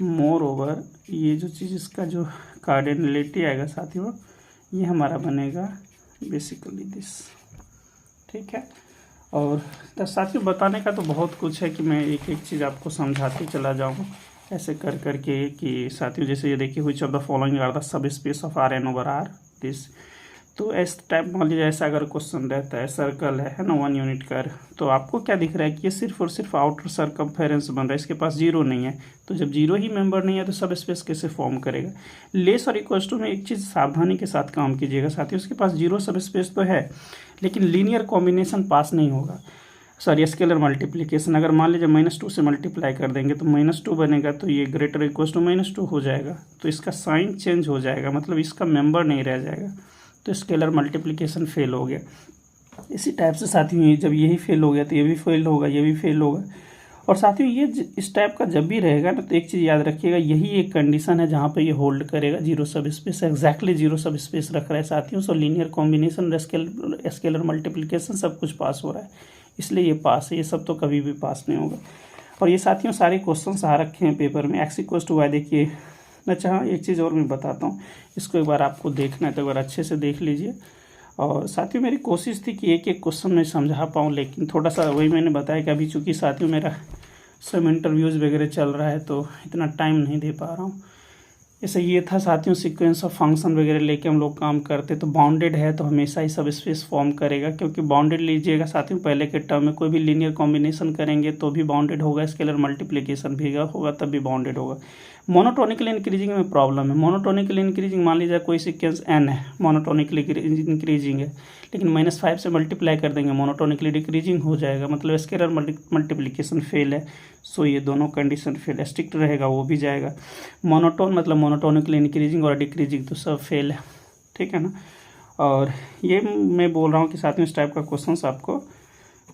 मोर ओवर ये जो चीज़ इसका जो कार्डिनलिटी आएगा साथियों ये हमारा बनेगा बेसिकली दिस, ठीक है। और तो साथियों बताने का तो बहुत कुछ है कि मैं एक एक चीज़ आपको समझाते चला जाऊँ ऐसे कर करके कि साथियों जैसे ये देखिए which of the following are the subspace of R N over R this. तो इस टाइप मान लीजिए ऐसा अगर क्वेश्चन रहता है, सर्कल है ना 1 यूनिट का, तो आपको क्या दिख रहा है कि ये सिर्फ और सिर्फ आउटर सर्कमफेरेंस बन रहा है, इसके पास जीरो नहीं है। तो जब जीरो ही मेंबर नहीं है तो सब स्पेस कैसे फॉर्म करेगा। लेस और इक्वल्स टू में एक चीज़ सावधानी के साथ काम कीजिएगा साथियों, उसके पास जीरो सब स्पेस तो है लेकिन लीनियर कॉम्बिनेशन पास नहीं होगा। सॉरी स्केलर मल्टीप्लिकेशन अगर मान लीजिए -2 से मल्टीप्लाई कर देंगे तो -2 बनेगा, तो ये ग्रेटर इक्वल्स टू -2 हो जाएगा, तो इसका साइन चेंज हो जाएगा, मतलब इसका मेंबर नहीं रह जाएगा, तो स्केलर मल्टीप्लिकेशन फेल हो गया। इसी टाइप से साथियों जब यही फेल हो गया तो ये भी फेल होगा, ये भी फेल होगा। और साथियों ये इस टाइप का जब भी रहेगा ना तो एक चीज़ याद रखिएगा, यही एक कंडीशन है जहाँ पे ये होल्ड करेगा, जीरो सब स्पेस, एग्जैक्टली जीरो सब स्पेस रख रहा है साथियों। सो लीनियर कॉम्बिनेशन, स्केलर मल्टीप्लिकेशन सब कुछ पास हो रहा है, इसलिए ये पास है, ये सब तो कभी भी पास नहीं होगा। और ये साथियों सारे क्वेश्चन आ रखे हैं पेपर में। एक्स इक्वल्स टू वाई देखिए। अच्छा हाँ एक चीज़ और मैं बताता हूँ, इसको एक बार आपको देखना है तो एक बार अच्छे से देख लीजिए। और साथियों मेरी कोशिश थी कि एक एक क्वेश्चन मैं समझा पाऊँ, लेकिन थोड़ा सा वही मैंने बताया कि अभी चूँकि साथियों मेरा सब इंटरव्यूज़ वगैरह चल रहा है तो इतना टाइम नहीं दे पा रहा हूँ। जैसे ये था साथियों सीक्वेंस ऑफ फंक्शन वगैरह लेके हम लोग काम करते, तो बाउंडेड है तो हमेशा ही सब स्पेस फॉर्म करेगा, क्योंकि बाउंडेड लीजिएगा साथियों पहले के टर्म में कोई भी लीनियर कॉम्बिनेशन करेंगे तो भी बाउंडेड होगा, स्केलर मल्टीप्लिकेशन भी होगा तब भी बाउंडेड होगा। मोनोटोनिकली इंक्रीजिंग में प्रॉब्लम है। मोनोटोनिकली इंक्रीजिंग मान लीजिए कोई सीक्वेंस एन है, मोनोटोनिकली इंक्रीजिंग है, लेकिन -5 से मल्टीप्लाई कर देंगे मोनोटोनिकली डिक्रीजिंग हो जाएगा, मतलब स्केलर मल्टीप्लिकेशन फेल है। सो ये दोनों कंडीशन फेल, स्ट्रिक्ट रहेगा वो भी जाएगा। मोनोटोन मतलब मोनोटोनिकली इंक्रीजिंग और डिक्रीजिंग तो सब फेल है, ठीक है ना। और ये मैं बोल रहा हूँ कि साथ में इस टाइप का क्वेश्चन आपको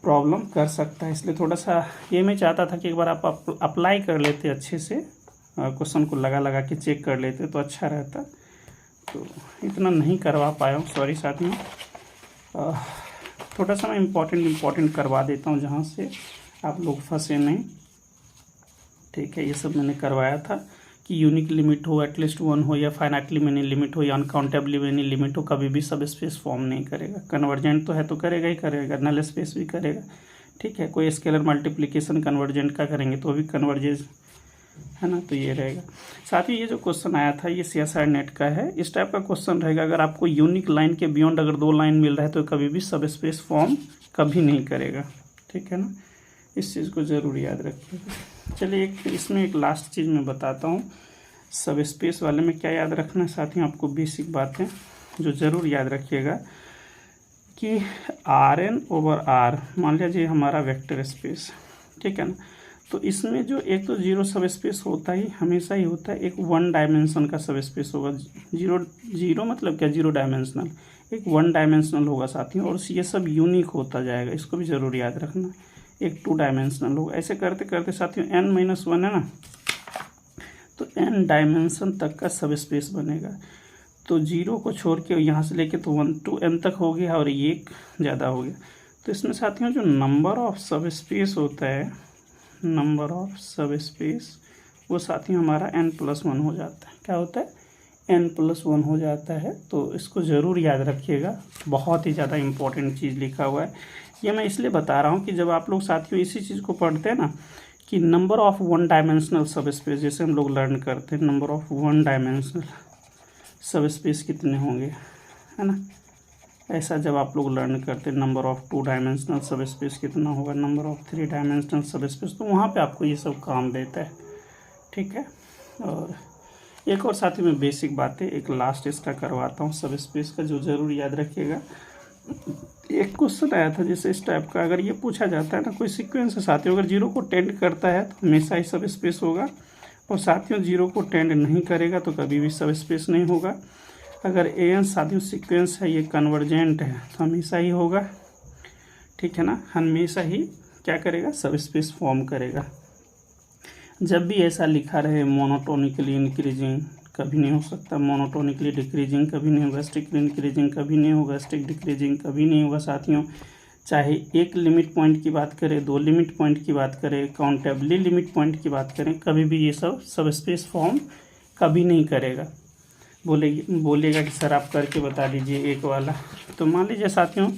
प्रॉब्लम कर सकता है, इसलिए थोड़ा सा ये मैं चाहता था कि एक बार आप अप्लाई कर लेते अच्छे से, क्वेश्चन को लगा के चेक कर लेते तो अच्छा रहता। तो इतना नहीं करवा पाया हूँ, सॉरी साथियों। थोड़ा सा मैं इम्पोर्टेंट करवा देता हूँ जहाँ से आप लोग फंसे नहीं, ठीक है। ये सब मैंने करवाया था कि यूनिक लिमिट हो, एटलीस्ट 1 हो, या फाइनाइटली मेनी लिमिट हो, या अनकाउंटेबली मेनी लिमिट हो, कभी भी सब स्पेस फॉर्म नहीं करेगा। कन्वर्जेंट तो है तो करेगा ही करेगा, नल स्पेस भी करेगा, ठीक है। कोई स्केलर मल्टीप्लिकेशन कन्वर्जेंट का करेंगे तो भी कन्वर्जेज है ना, तो ये रहेगा। साथ ही ये जो क्वेश्चन आया था ये CSIR नेट का है, इस टाइप का क्वेश्चन रहेगा। अगर आपको यूनिक लाइन के बियॉन्ड अगर 2 लाइन मिल रहा है तो कभी भी सब स्पेस फॉर्म कभी नहीं करेगा, ठीक है ना, इस चीज़ को ज़रूर याद रखिएगा। चलिए इसमें एक लास्ट चीज़ मैं बताता हूँ, सब स्पेस वाले में क्या याद रखना है साथियों, आपको बेसिक बातें जो ज़रूर याद रखिएगा कि RN ओवर R मान लीजिए हमारा वेक्टर स्पेस, ठीक है ना। तो इसमें जो एक तो जीरो सब स्पेस होता ही हमेशा ही होता है, एक 1 डायमेंशन का सब स्पेस होगा। जीरो मतलब क्या, 0 डायमेंशनल, एक 1 डायमेंशनल होगा साथियों। और ये सब यूनिक होता जाएगा, इसको भी ज़रूर याद रखना। एक 2 डायमेंशनल होगा, ऐसे करते करते साथियों n-1 है ना, तो n डायमेंशन तक का सब स्पेस बनेगा। तो 0 को छोड़ के यहाँ से लेके तो 1 to n तक हो गया और ये एक ज़्यादा हो गया। तो इसमें साथियों जो नंबर ऑफ सब स्पेस होता है, नंबर ऑफ सब स्पेस वो साथियों हमारा n+1 हो जाता है। क्या होता है, n+1 हो जाता है। तो इसको ज़रूर याद रखिएगा, बहुत ही ज़्यादा इम्पोर्टेंट चीज़ लिखा हुआ है। ये मैं इसलिए बता रहा हूँ कि जब आप लोग साथियों इसी चीज़ को पढ़ते हैं ना कि नंबर ऑफ 1 डायमेंशनल सब स्पेस, जैसे हम लोग लर्न करते हैं नंबर ऑफ 1 डायमेंशनल सब स्पेस कितने होंगे, है ना, ऐसा जब आप लोग लर्न करते हैं नंबर ऑफ 2 डायमेंशनल सब स्पेस कितना होगा, नंबर ऑफ 3 डायमेंशनल सब स्पेस, तो वहाँ पे आपको ये सब काम देता है, ठीक है। और एक और साथ ही में बेसिक बातें एक लास्ट इसका करवाता हूँ सब स्पेस का, जो ज़रूर याद रखिएगा। एक क्वेश्चन आया था जैसे इस टाइप का, अगर ये पूछा जाता है ना कोई सीक्वेंस है साथियों, अगर 0 को टेंड करता है तो हमेशा ही सब स्पेस होगा, और साथियों 0 को टेंड नहीं करेगा तो कभी भी सब स्पेस नहीं होगा। अगर an साथियों सीक्वेंस है, ये कन्वर्जेंट है तो हमेशा ही होगा, ठीक है ना, हमेशा ही क्या करेगा, सब स्पेस फॉर्म करेगा। जब भी ऐसा लिखा रहे मोनोटोनिकली इंक्रीजिंग कभी नहीं हो सकता, मोनोटोनिकली डिक्रीजिंग कभी नहीं होगा, स्ट्रिक्टली इंक्रीजिंग कभी नहीं होगा, स्ट्रिक्ट डिक्रीजिंग कभी नहीं होगा साथियों। चाहे एक लिमिट पॉइंट की बात करें, 2 लिमिट पॉइंट की बात करें, काउंटेबली लिमिट पॉइंट की बात करें, कभी भी ये सब स्पेस फॉर्म कभी नहीं करेगा। बोलेगा कि सर आप करके बता दीजिए एक वाला। तो मान लीजिए साथियों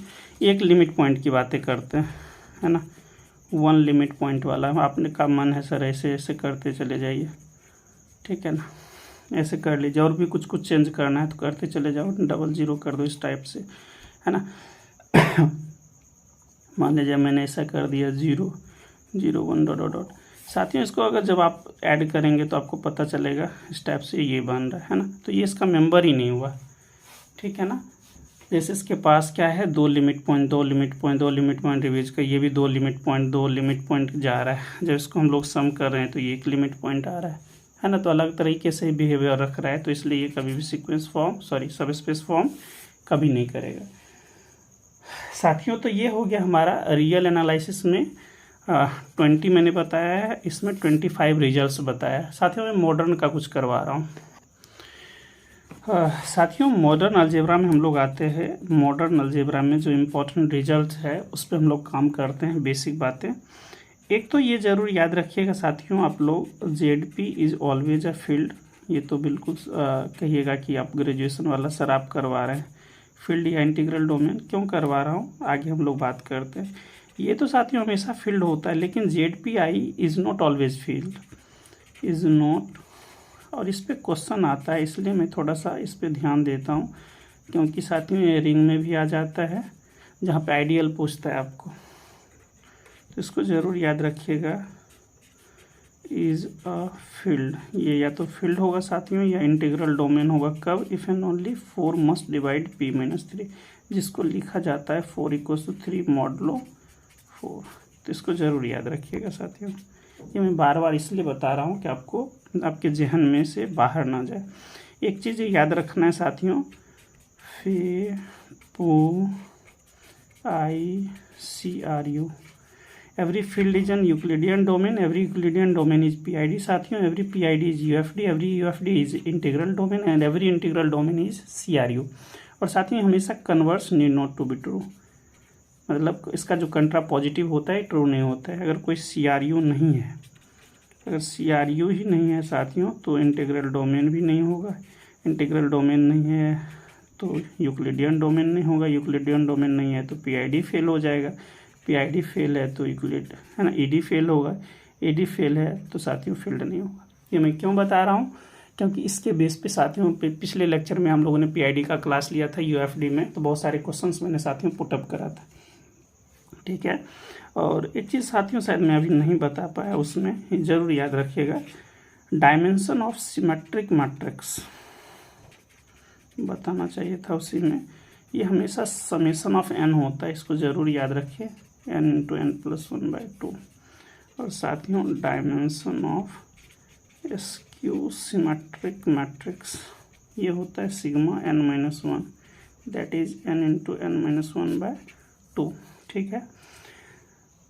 एक लिमिट पॉइंट की बातें करते हैं, है ना, 1 लिमिट पॉइंट वाला। आपने का मन है सर ऐसे ऐसे करते चले जाइए, ठीक है ना, ऐसे कर लीजिए। और भी कुछ कुछ चेंज करना है तो करते चले जाओ, 00 कर दो इस टाइप से, है ना। मान लीजिए मैंने ऐसा कर दिया 0 0 1 डॉट डॉट डॉट। साथियों इसको अगर जब आप ऐड करेंगे तो आपको पता चलेगा इस टाइप से ये बन रहा है ना, तो ये इसका मेंबर ही नहीं हुआ, ठीक है ना। जैसे इसके पास क्या है, 2 limit point 2 limit point 2 limit point रिवीज का, ये भी 2 लिमिट पॉइंट 2 लिमिट पॉइंट जा रहा है। जब इसको हम लोग सम कर रहे हैं तो ये 1 लिमिट पॉइंट आ रहा है ना। तो अलग तरीके से बिहेवियर रख रहा है, तो इसलिए ये कभी भी सीक्वेंस फॉर्म सब स्पेस फॉर्म कभी नहीं करेगा साथियों। तो ये हो गया हमारा रियल एनालिसिस में 20 मैंने बताया है, इसमें 25 रिजल्ट्स बताया है। साथियों मैं मॉडर्न का कुछ करवा रहा हूँ। साथियों मॉडर्न अलजेब्रा में हम लोग आते हैं। मॉडर्न अलजेब्रा में जो इम्पोर्टेंट रिजल्ट है उस पर हम लोग काम करते हैं, बेसिक बातें। एक तो ये ज़रूर याद रखिएगा साथियों आप लोग, ZP is always a field. ये तो बिल्कुल कहिएगा कि आप ग्रेजुएशन वाला सर आप करवा रहे हैं। फील्ड या इंटीग्रल डोमेन क्यों करवा रहा हूँ आगे हम लोग बात करते हैं। ये तो साथियों हमेशा फील्ड होता है, लेकिन ZPI is not always field, is not. और इस पर क्वेश्चन आता है, इसलिए मैं थोड़ा सा इस पर ध्यान देता हूँ, क्योंकि साथियों ये रिंग में भी आ जाता है जहाँ पे आइडियल पूछता है आपको, तो इसको ज़रूर याद रखिएगा। इज़ अ फील्ड, ये या तो फील्ड होगा साथियों या इंटीग्रल डोमेन होगा। कब, if and only 4 must divide P-3, जिसको लिखा जाता है 4 = 3 मॉडलो 4। तो इसको ज़रूर याद रखिएगा साथियों। ये मैं बार बार इसलिए बता रहा हूँ कि आपको आपके जहन में से बाहर ना जाए। एक चीज़ याद रखना है साथियों, FICRU, every field is an Euclidean domain, every Euclidean domain is PID साथियों, every PID is UFD, every UFD is integral domain and every integral domain is CRU। और साथियों हमेशा converse need not to be true, मतलब इसका जो कंट्रा पॉजिटिव होता है ट्रू नहीं होता है। अगर कोई CRU नहीं है, अगर CRU ही नहीं है साथियों तो इंटीग्रल डोमेन भी नहीं होगा, इंटीग्रल डोमेन नहीं है तो यूक्लिडियन डोमेन नहीं होगा, यूक्लिडियन डोमेन नहीं है तो PID फेल हो जाएगा, PID फेल है तो यूक्लिड, है ना, ED फेल होगा, ED फेल है तो साथियों फील्ड नहीं होगा। ये मैं क्यों बता रहा हूँ, क्योंकि इसके बेस पे साथियों पिछले लेक्चर में हम लोगों ने PID का क्लास लिया था UFD में, तो बहुत सारे क्वेश्चंस मैंने साथियों पुटअप करा था, ठीक है। और एक चीज़ साथियों शायद मैं अभी नहीं बता पाया, उसमें ज़रूर याद रखिएगा, डायमेंशन ऑफ सिमेट्रिक मैट्रिक्स बताना चाहिए था उसी में। ये हमेशा समेशन ऑफ n होता है, इसको ज़रूर याद रखिए, n × n+1/2। और साथियों dimension of skew symmetric matrix ये होता है sigma n-1, that is n × n-1/2, ठीक है।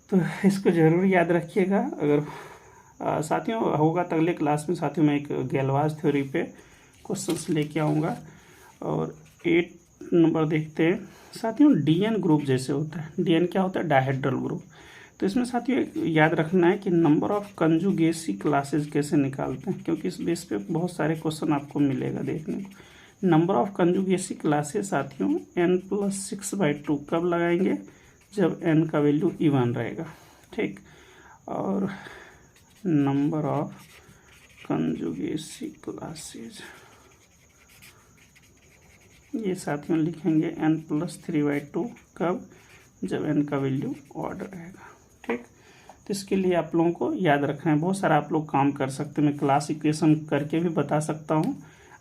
तो इसको ज़रूर याद रखिएगा। अगर साथियों होगा तो अगले क्लास में साथियों मैं एक गैलवाज थ्योरी पे क्वेश्चंस लेके आऊँगा। और 8 नंबर देखते हैं साथियों, DN ग्रुप जैसे होता है। DN क्या होता है, डायहेड्रल ग्रुप। तो इसमें साथियों याद रखना है कि नंबर ऑफ कंजुगेसी क्लासेस कैसे निकालते हैं, क्योंकि इस बेस पे बहुत सारे क्वेश्चन आपको मिलेगा देखने को। नंबर ऑफ कंजुगेसी क्लासेस साथियों n+6/2 कब लगाएंगे, जब n का वैल्यू इवन रहेगा, ठीक। और नंबर ऑफ कंजुगेसी क्लासेस ये साथियों लिखेंगे n+3/2 कब, जब n का वैल्यू ऑर्डर रहेगा, ठीक। तो इसके लिए आप लोगों को याद रखना है, बहुत सारा आप लोग काम कर सकते हैं। मैं क्लास इक्वेशन करके भी बता सकता हूँ,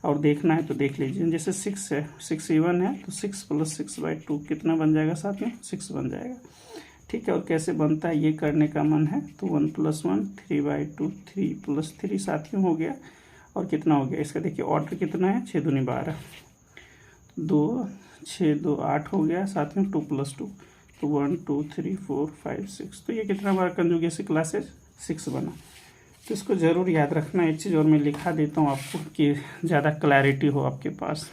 और देखना है तो देख लीजिए। जैसे 6 है, 6 इवन है तो 6 + 6/2 कितना बन जाएगा साथियों, 6 बन जाएगा, ठीक है। और कैसे बनता है ये करने का मन है तो 1 + 1 3/2, 3 + 3 साथियों हो गया। और कितना हो गया इसका, देखिए ऑर्डर कितना है, 6 दूनी 12, 2 6 2 8 हो गया साथियों, 2 + 2 तो 1 2 3 4 5 6, तो ये कितना हमारा कंजुगेसी क्लासेज 6 बना। तो इसको ज़रूर याद रखना। एक चीज़ और मैं लिखा देता हूँ आपको कि ज़्यादा क्लैरिटी हो आपके पास।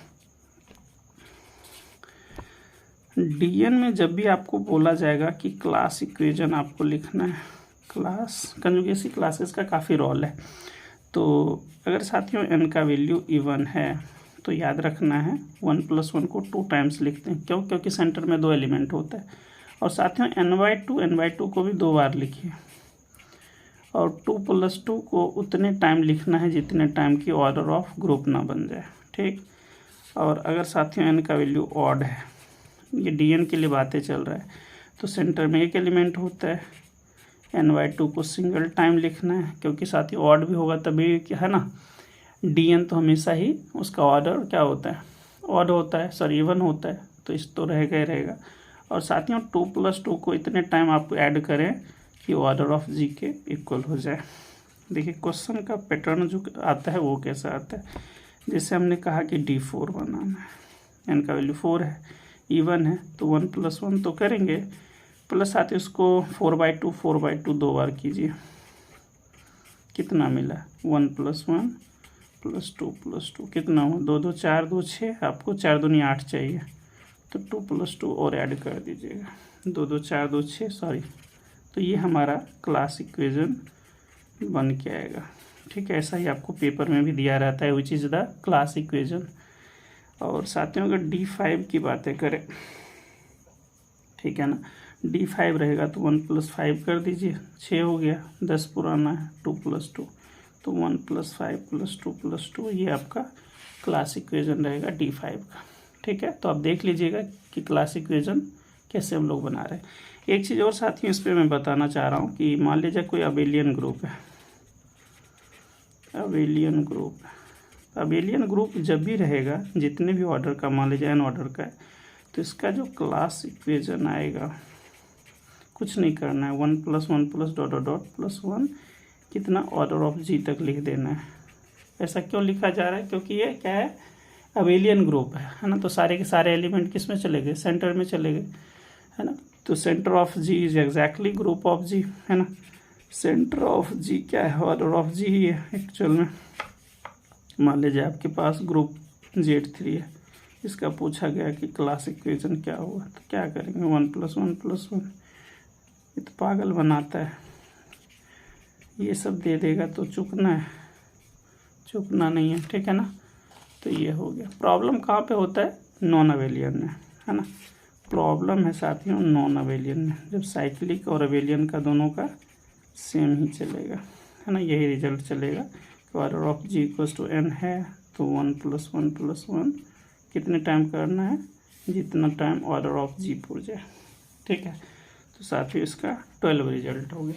डीएन में जब भी आपको बोला जाएगा कि क्लास इक्वेशन आपको लिखना है, क्लास कंजुगेसी क्लासेस का काफ़ी रोल है। तो अगर साथियों एन का वैल्यू इवन है तो याद रखना है 1 + 1 को 2 टाइम्स लिखते हैं। क्यों? क्योंकि सेंटर में 2 एलिमेंट होता है। और साथियों n/2 को भी 2 बार लिखिए, और 2 + 2 को उतने टाइम लिखना है जितने टाइम की ऑर्डर ऑफ ग्रुप ना बन जाए। ठीक। और अगर साथियों एन का वैल्यू ऑड है, ये डीएन के लिए बातें चल रहा है, तो सेंटर में एक एलिमेंट होता है, n/2 को सिंगल टाइम लिखना है, क्योंकि साथियों ऑड भी होगा तभी क्या है ना, डीएन तो हमेशा ही उसका ऑर्डर क्या होता है, ऑड होता है, सॉरी इवन होता है, तो इस तो रहेगा ही रहेगा। और साथियों 2 + 2 को इतने टाइम आप ऐड करें कि ऑर्डर ऑफ जी के इक्वल हो जाए। देखिए क्वेश्चन का पैटर्न जो आता है वो कैसा आता है। जैसे हमने कहा कि D4 बनाना है, एन का वैल्यू 4 है, इवन है, तो 1 + 1 तो करेंगे, प्लस साथ ही उसको 4/2 2 बार कीजिए, कितना मिला 1 + 1 + 2 + 2 कितना हुआ 2 2 4 2 6, आपको 4 दूनी 8 चाहिए, तो 2 + 2 और ऐड कर दीजिएगा, 2 2 4 2 6 सॉरी। तो ये हमारा क्लास इक्वेशन बन के आएगा। ठीक है, ऐसा ही आपको पेपर में भी दिया रहता है, which is the class equation. और साथियों अगर D5 की बातें करें, ठीक है ना, D5 रहेगा तो 1 + 5 कर दीजिए, 6 हो गया, 10 पुराना है, 2 + 2, तो 1 + 5 + 2 + 2, ये आपका क्लास इक्वेशन रहेगा D5 का। ठीक है, तो आप देख लीजिएगा कि क्लास इक्वेशन कैसे हम लोग बना रहे हैं। एक चीज़ और साथियों इस पर मैं बताना चाह रहा हूँ कि मान लीजिए कोई अबेलियन ग्रुप है, अबेलियन ग्रुप जब भी रहेगा, जितने भी ऑर्डर का, मान लीजिए n ऑर्डर का है, तो इसका जो क्लास इक्वेशन आएगा, कुछ नहीं करना है, 1 + 1 + ... +1 कितना ऑर्डर ऑफ जी तक लिख देना है। ऐसा क्यों लिखा जा रहा है? क्योंकि ये क्या है, अबेलियन ग्रुप है ना, तो सारे के सारे एलिमेंट किस में चले गए, सेंटर में चले गए, है ना। तो centre of G is exactly group of G, है ना। सेंटर ऑफ जी क्या है, ऑर्डर ऑफ जी ही है एक्चुअल में। मान लीजिए आपके पास ग्रुप Z3 है, इसका पूछा गया कि क्लास इक्वेशन क्या हुआ, तो क्या करेंगे, 1 + 1 + 1, ये तो पागल बनाता है, ये सब दे देगा तो चुकना है, चुकना नहीं है, ठीक है ना। तो ये हो गया। प्रॉब्लम कहाँ पे होता है, नॉन अबेलियन में, है ना। प्रॉब्लम है साथियों नॉन अबेलियन में, जब साइक्लिक और अबेलियन का दोनों का सेम ही चलेगा, है ना, यही रिजल्ट चलेगा। तो ऑर्डर ऑफ जी = n है, तो 1 + 1 + 1 कितने टाइम करना है, जितना टाइम ऑर्डर ऑफ जी पूर जाए। ठीक है, तो साथियों इसका 12 रिजल्ट हो गया।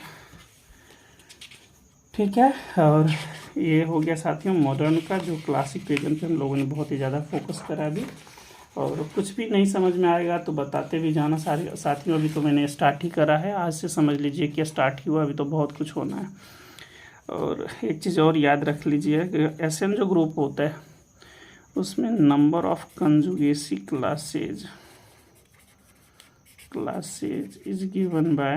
ठीक है, और ये हो गया साथियों मॉडर्न का, जो क्लास इक्वेशन पे हम लोगों ने बहुत ही ज़्यादा फोकस करा अभी। और कुछ भी नहीं समझ में आएगा तो बताते भी जाना सारे साथियों, अभी तो मैंने स्टार्ट ही करा है, आज से समझ लीजिए कि स्टार्ट ही हुआ, अभी तो बहुत कुछ होना है। और एक चीज़ और याद रख लीजिए कि SN जो ग्रुप होता है उसमें number of conjugacy classes is given by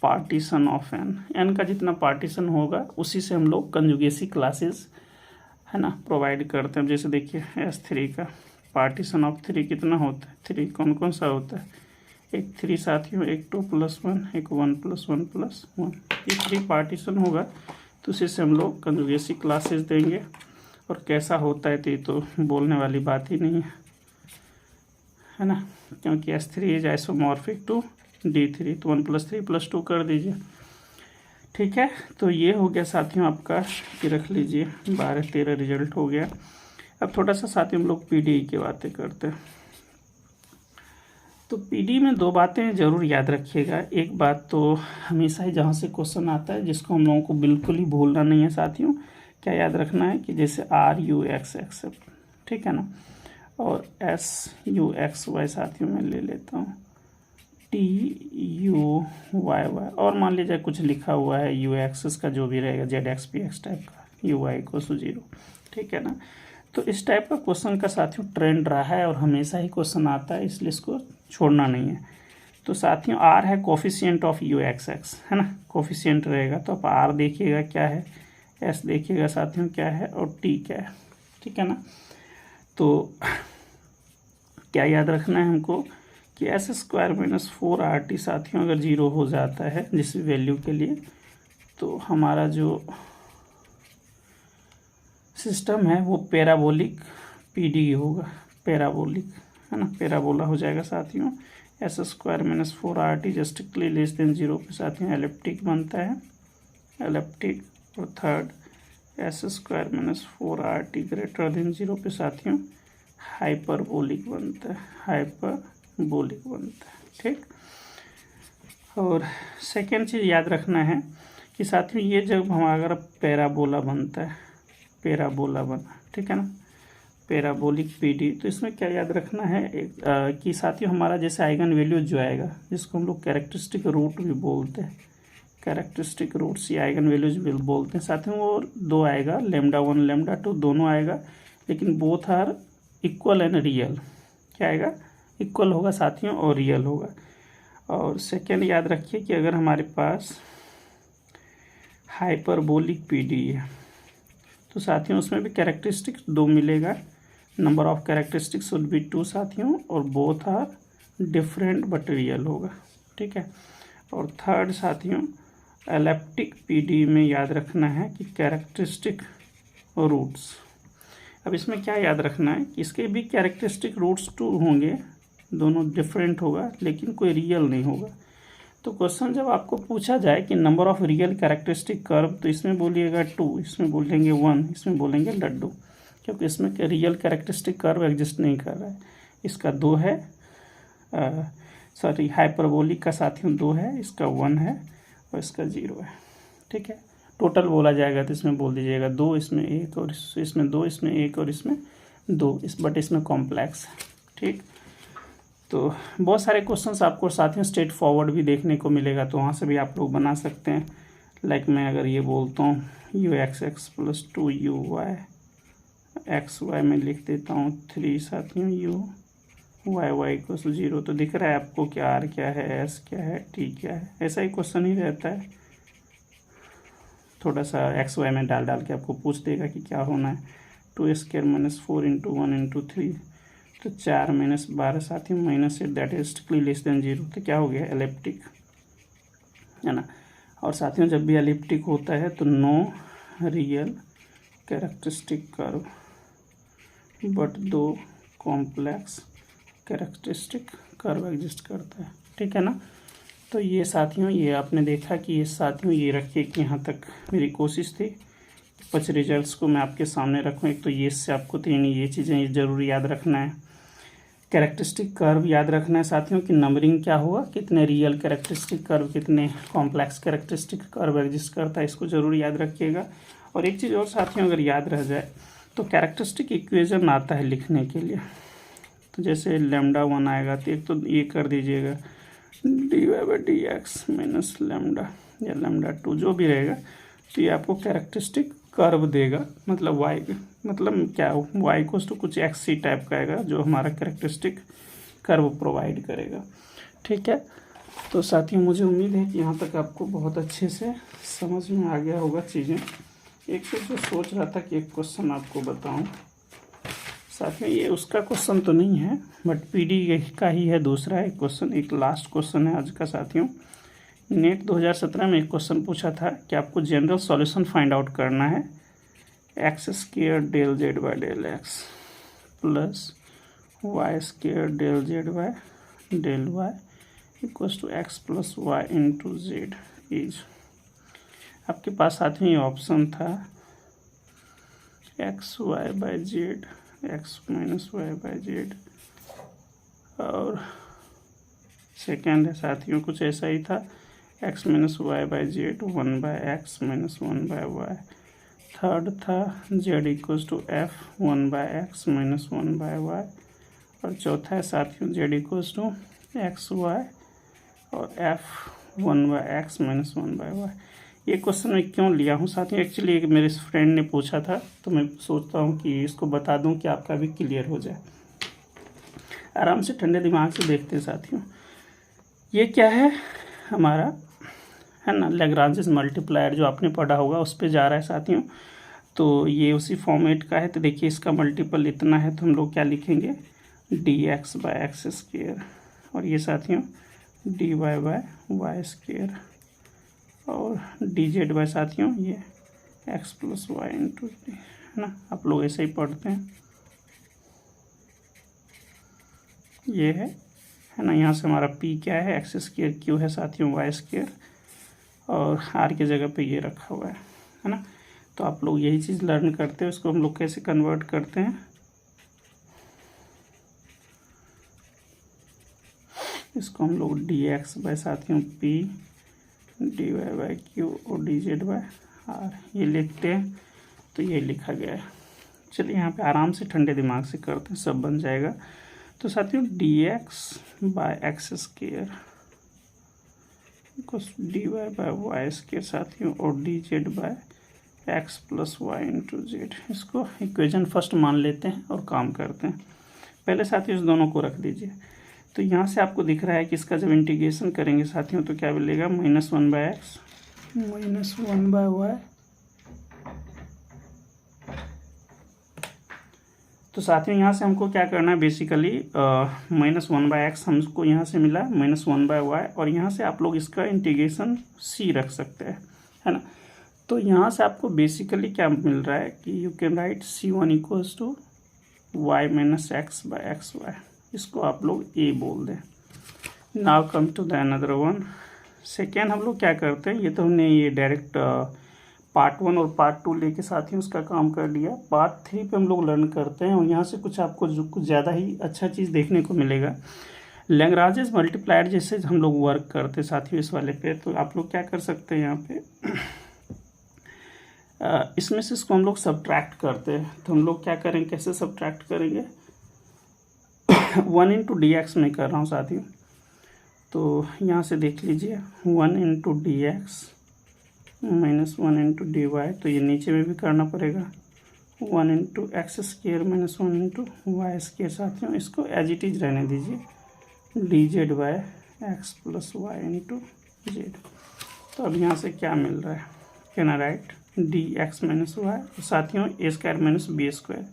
partition of n का जितना पार्टीशन होगा उसी से हम लोग कंजुगेसी क्लासेस, है ना, प्रोवाइड करते हैं। जैसे देखिए S3 का पार्टीशन ऑफ 3 कितना होता है, 3 कौन कौन सा होता है, एक 3 साथियों, एक 2 + 1, एक 1 + 1 + 1, ये 3 पार्टीशन होगा, तो उसी से हम लोग कंजुगेसी क्लासेस देंगे। और कैसा होता है तो ये तो बोलने वाली बात ही नहीं है ना, क्योंकि S3 is isomorphic to D3, तो 1 + 3 + 2 कर दीजिए। ठीक है, तो ये हो गया साथियों आपका, कि रख लीजिए 12 13 रिजल्ट हो गया। अब थोड़ा सा साथियों हम लोग PDE की बातें करते हैं। तो PDE में 2 बातें ज़रूर याद रखिएगा। एक बात तो हमेशा ही जहाँ से क्वेश्चन आता है, जिसको हम लोगों को बिल्कुल ही भूलना नहीं है साथियों, क्या याद रखना है कि जैसे RUX एक्सेप्ट, ठीक है ना, और SUXY साथियों में ले लेता हूँ TUYY, और मान लीजिए कुछ लिखा हुआ है UX का जो भी रहेगा ZXPX टाइप का, UY = 0, ठीक है ना। तो इस टाइप का क्वेश्चन का साथियों ट्रेंड रहा है और हमेशा ही क्वेश्चन आता है, इसलिए इसको छोड़ना नहीं है। तो साथियों आर है coefficient of you x x, है ना, कोफिशिएंट रहेगा। तो आप आर देखिएगा क्या है, एस देखिएगा साथियों क्या है, और टी क्या है, ठीक है ना। तो क्या याद रखना है हमको कि एस स्क्वायर माइनस 4RT साथियों अगर 0 हो जाता है जिस वैल्यू के लिए, तो हमारा जो सिस्टम है वो पैराबोलिक पीडी होगा, पैराबोलिक, है ना, पैराबोला हो जाएगा साथियों। S square minus 4RT strictly less than 0 पे साथियों एलिप्टिक बनता है, एलिप्टिक। और third S square minus 4RT greater than 0 पे साथियों हाइपरबोलिक बनता है, हाइपरबोलिक बनता है, ठीक। और सेकेंड चीज़ याद रखना है कि साथियों ये जब हम अगर पैराबोला बनता है, पैराबोला बना, ठीक है ना, पैराबोलिक पीडी, तो इसमें क्या याद रखना है कि साथियों हमारा जैसे आइगन वैल्यू जो आएगा जिसको हम लोग कैरेक्टरिस्टिक रूट भी बोलते हैं, कैरेक्टरिस्टिक रूट्स या आइगन वैल्यूज भी बोलते हैं साथियों, वो दो आएगा, λ1 λ2 दोनों आएगा, लेकिन both are equal and real. क्या आएगा, इक्वल होगा साथियों और रियल होगा। और सेकेंड याद रखिए कि अगर हमारे पास हाइपरबोलिक पीडी है तो साथियों उसमें भी कैरेक्टरिस्टिक्स दो मिलेगा, number of characteristics would be 2 साथियों, और both are different but real होगा, ठीक है। और थर्ड साथियों एलिप्टिक पीडी में याद रखना है कि कैरेक्टरिस्टिक रूट्स, अब इसमें क्या याद रखना है कि इसके भी कैरेक्टरिस्टिक रूट्स 2 होंगे, दोनों डिफरेंट होगा लेकिन कोई रियल नहीं होगा। तो क्वेश्चन जब आपको पूछा जाए कि number of real characteristic curve, तो इसमें बोलिएगा 2, इसमें बोलेंगे 1, इसमें बोलेंगे लड्डू, क्योंकि इसमें रियल कैरेक्टरिस्टिक कर्व एग्जिस्ट नहीं कर रहा है। इसका 2 है, सॉरी हाइपरबोलिक का साथियों 2 है, इसका 1 है और इसका 0 है, ठीक है। टोटल बोला जाएगा तो इसमें बोल दीजिएगा 2, इसमें 1 और इसमें 2, इसमें 1 और इसमें 2, बट इसमें कॉम्प्लेक्स है, ठीक। तो बहुत सारे क्वेश्चंस आपको साथियों स्ट्रेट फॉरवर्ड भी देखने को मिलेगा, तो वहाँ से भी आप लोग बना सकते हैं। लाइक मैं अगर ये बोलता हूँ u x x plus 2 UY x y में लिख देता हूँ 3 साथियों UY इक्वल टू 0, तो दिख रहा है आपको कि R क्या है, S क्या है, T क्या है, ऐसा ही क्वेश्चन ही रहता है। थोड़ा सा XY में डाल के आपको पूछ देगा कि क्या होना है। 2 स्क्वायर माइनस 4 इंटू 1 इंटू 3, तो 4 माइनस 12 साथियों minus 8 that is strictly less than 0, तो क्या हो गया एलिप्टिक, है ना। और साथियों जब भी एलिप्टिक होता है तो no real characteristic curve but 2 complex characteristic curve exist करता है, ठीक है ना। तो ये साथियों ये आपने देखा कि ये साथियों ये रखिए कि यहाँ तक मेरी कोशिश थी 5 रिजल्ट्स को मैं आपके सामने रखूँ। एक तो ये इससे आपको 3 ये चीज़ें ज़रूर याद रखना है, कैरेक्टरिस्टिक कर्व याद रखना है साथियों कि नंबरिंग क्या होगा, कितने रियल कैरेक्टरिस्टिक कर्व, कितने कॉम्प्लेक्स कैरेक्टरिस्टिक कर्व एग्जिस्ट करता है, इसको ज़रूर याद रखिएगा। और एक चीज़ और साथियों अगर याद रह जाए तो कैरेक्टरिस्टिक इक्वेशन आता है लिखने के लिए, तो जैसे λ1 आएगा तो एक तो ये कर दीजिएगा dy/dx माइनस लैम्डा या λ2 जो भी रहेगा, तो ये आपको कैरेक्टरिस्टिक कर्व देगा, मतलब y मतलब क्या y को तो कुछ xc टाइप का आएगा जो हमारा कैरेक्टरिस्टिक कर्व प्रोवाइड करेगा, ठीक है। तो साथियों मुझे उम्मीद है कि यहाँ तक आपको बहुत अच्छे से समझ में आ गया होगा चीज़ें। एक तो जो सोच रहा था कि एक क्वेश्चन आपको बताऊं साथियों, ये उसका क्वेश्चन तो नहीं है बट पीडी का ही है दूसरा एक क्वेश्चन, एक लास्ट क्वेश्चन है आज का साथियों। नेट 2017 में एक क्वेश्चन पूछा था कि आपको जनरल सॉल्यूशन फाइंड आउट करना है x² del z by del x plus y² del z by del y equals to x plus y into Z is, आपके पास साथियों ये ऑप्शन था X Y by Z, X minus Y by Z, और सेकेंड है साथियों कुछ ऐसा ही था X minus Y by Z 1 by X minus 1 by Y, third था Z equals to F 1 by X minus 1 by Y, और चौथा है साथियों Z equals to x Y और F 1 by X minus 1 by Y. ये क्वेश्चन मैं क्यों लिया हूँ साथियों, एक्चुअली एक मेरे फ्रेंड ने पूछा था तो मैं सोचता हूँ कि इसको बता दूँ कि आपका भी क्लियर हो जाए। आराम से ठंडे दिमाग से देखते हैं साथियों। ये क्या है हमारा, है ना, लैग्रांजेस मल्टीप्लायर जो आपने पढ़ा होगा उस पे जा रहा है साथियों। तो ये उसी फॉर्मेट का है। तो देखिए इसका मल्टीपल इतना है तो हम लोग क्या लिखेंगे, d x by x square, और ये साथियों d y by y square, और डी जेड बाय साथियों ये x plus y into d, है ना। आप लोग ऐसे ही पढ़ते हैं। ये है ना। यहाँ से हमारा पी क्या है, एक्स स्क्वेयर, क्यू है साथियों वाई स्क्वेयर, और आर की जगह पे ये रखा हुआ है ना। तो आप लोग यही चीज़ लर्न करते हैं। उसको हम लोग कैसे कन्वर्ट करते हैं, इसको हम लोग डी एक्स बाय साथियों p, d y by q और डी जेड बाय आर ये लिखते हैं। तो ये लिखा गया है। चलिए यहाँ पे आराम से ठंडे दिमाग से करते हैं, सब बन जाएगा। तो साथियों d x by x square d y by y square साथियों, और d z by x plus y into z. इसको इक्वेशन फर्स्ट मान लेते हैं और काम करते हैं। पहले साथियों इस दोनों को रख दीजिए। तो यहाँ से आपको दिख रहा है कि इसका जब इंटीग्रेशन करेंगे साथियों तो क्या मिलेगा, -1 बाय एक्स -1 बाय वाई। तो साथियों यहाँ से हमको क्या करना है, बेसिकली -1 बाय एक्स हमको यहाँ से मिला -1 बाय वाई, और यहाँ से आप लोग इसका इंटीग्रेशन सी रख सकते हैं, है ना। तो यहाँ से आपको बेसिकली क्या मिल रहा है कि you can write C1 equals to y minus x by x y. इसको आप लोग ए बोल दें। Now come to the another one. Second हम लोग क्या करते हैं, ये तो हमने ये डायरेक्ट पार्ट 1 और पार्ट 2 लेके साथ ही उसका काम कर लिया। पार्ट 3 पे हम लोग लर्न करते हैं, और यहाँ से कुछ आपको कुछ ज़्यादा ही अच्छा चीज़ देखने को मिलेगा। लैग्रांजेस मल्टीप्लायर जैसे हम लोग वर्क करते साथियों इस वाले पे। तो आप लोग क्या कर सकते हैं यहाँ पे, इसमें से इसको हम लोग सब्ट्रैक्ट करते हैं। तो हम लोग क्या करेंगे, कैसे सब्ट्रैक्ट करेंगे 1 इंटू डी एक्स में कर रहा हूँ साथियों। तो यहाँ से देख लीजिए 1 into d x -1 into d y. तो ये नीचे में भी करना पड़ेगा 1 into x square -1 into y square साथियों। इसको एज इट इज रहने दीजिए, d z by x plus y into z. तो अब यहाँ से क्या मिल रहा है, can I write d x minus y साथियों a square minus b square,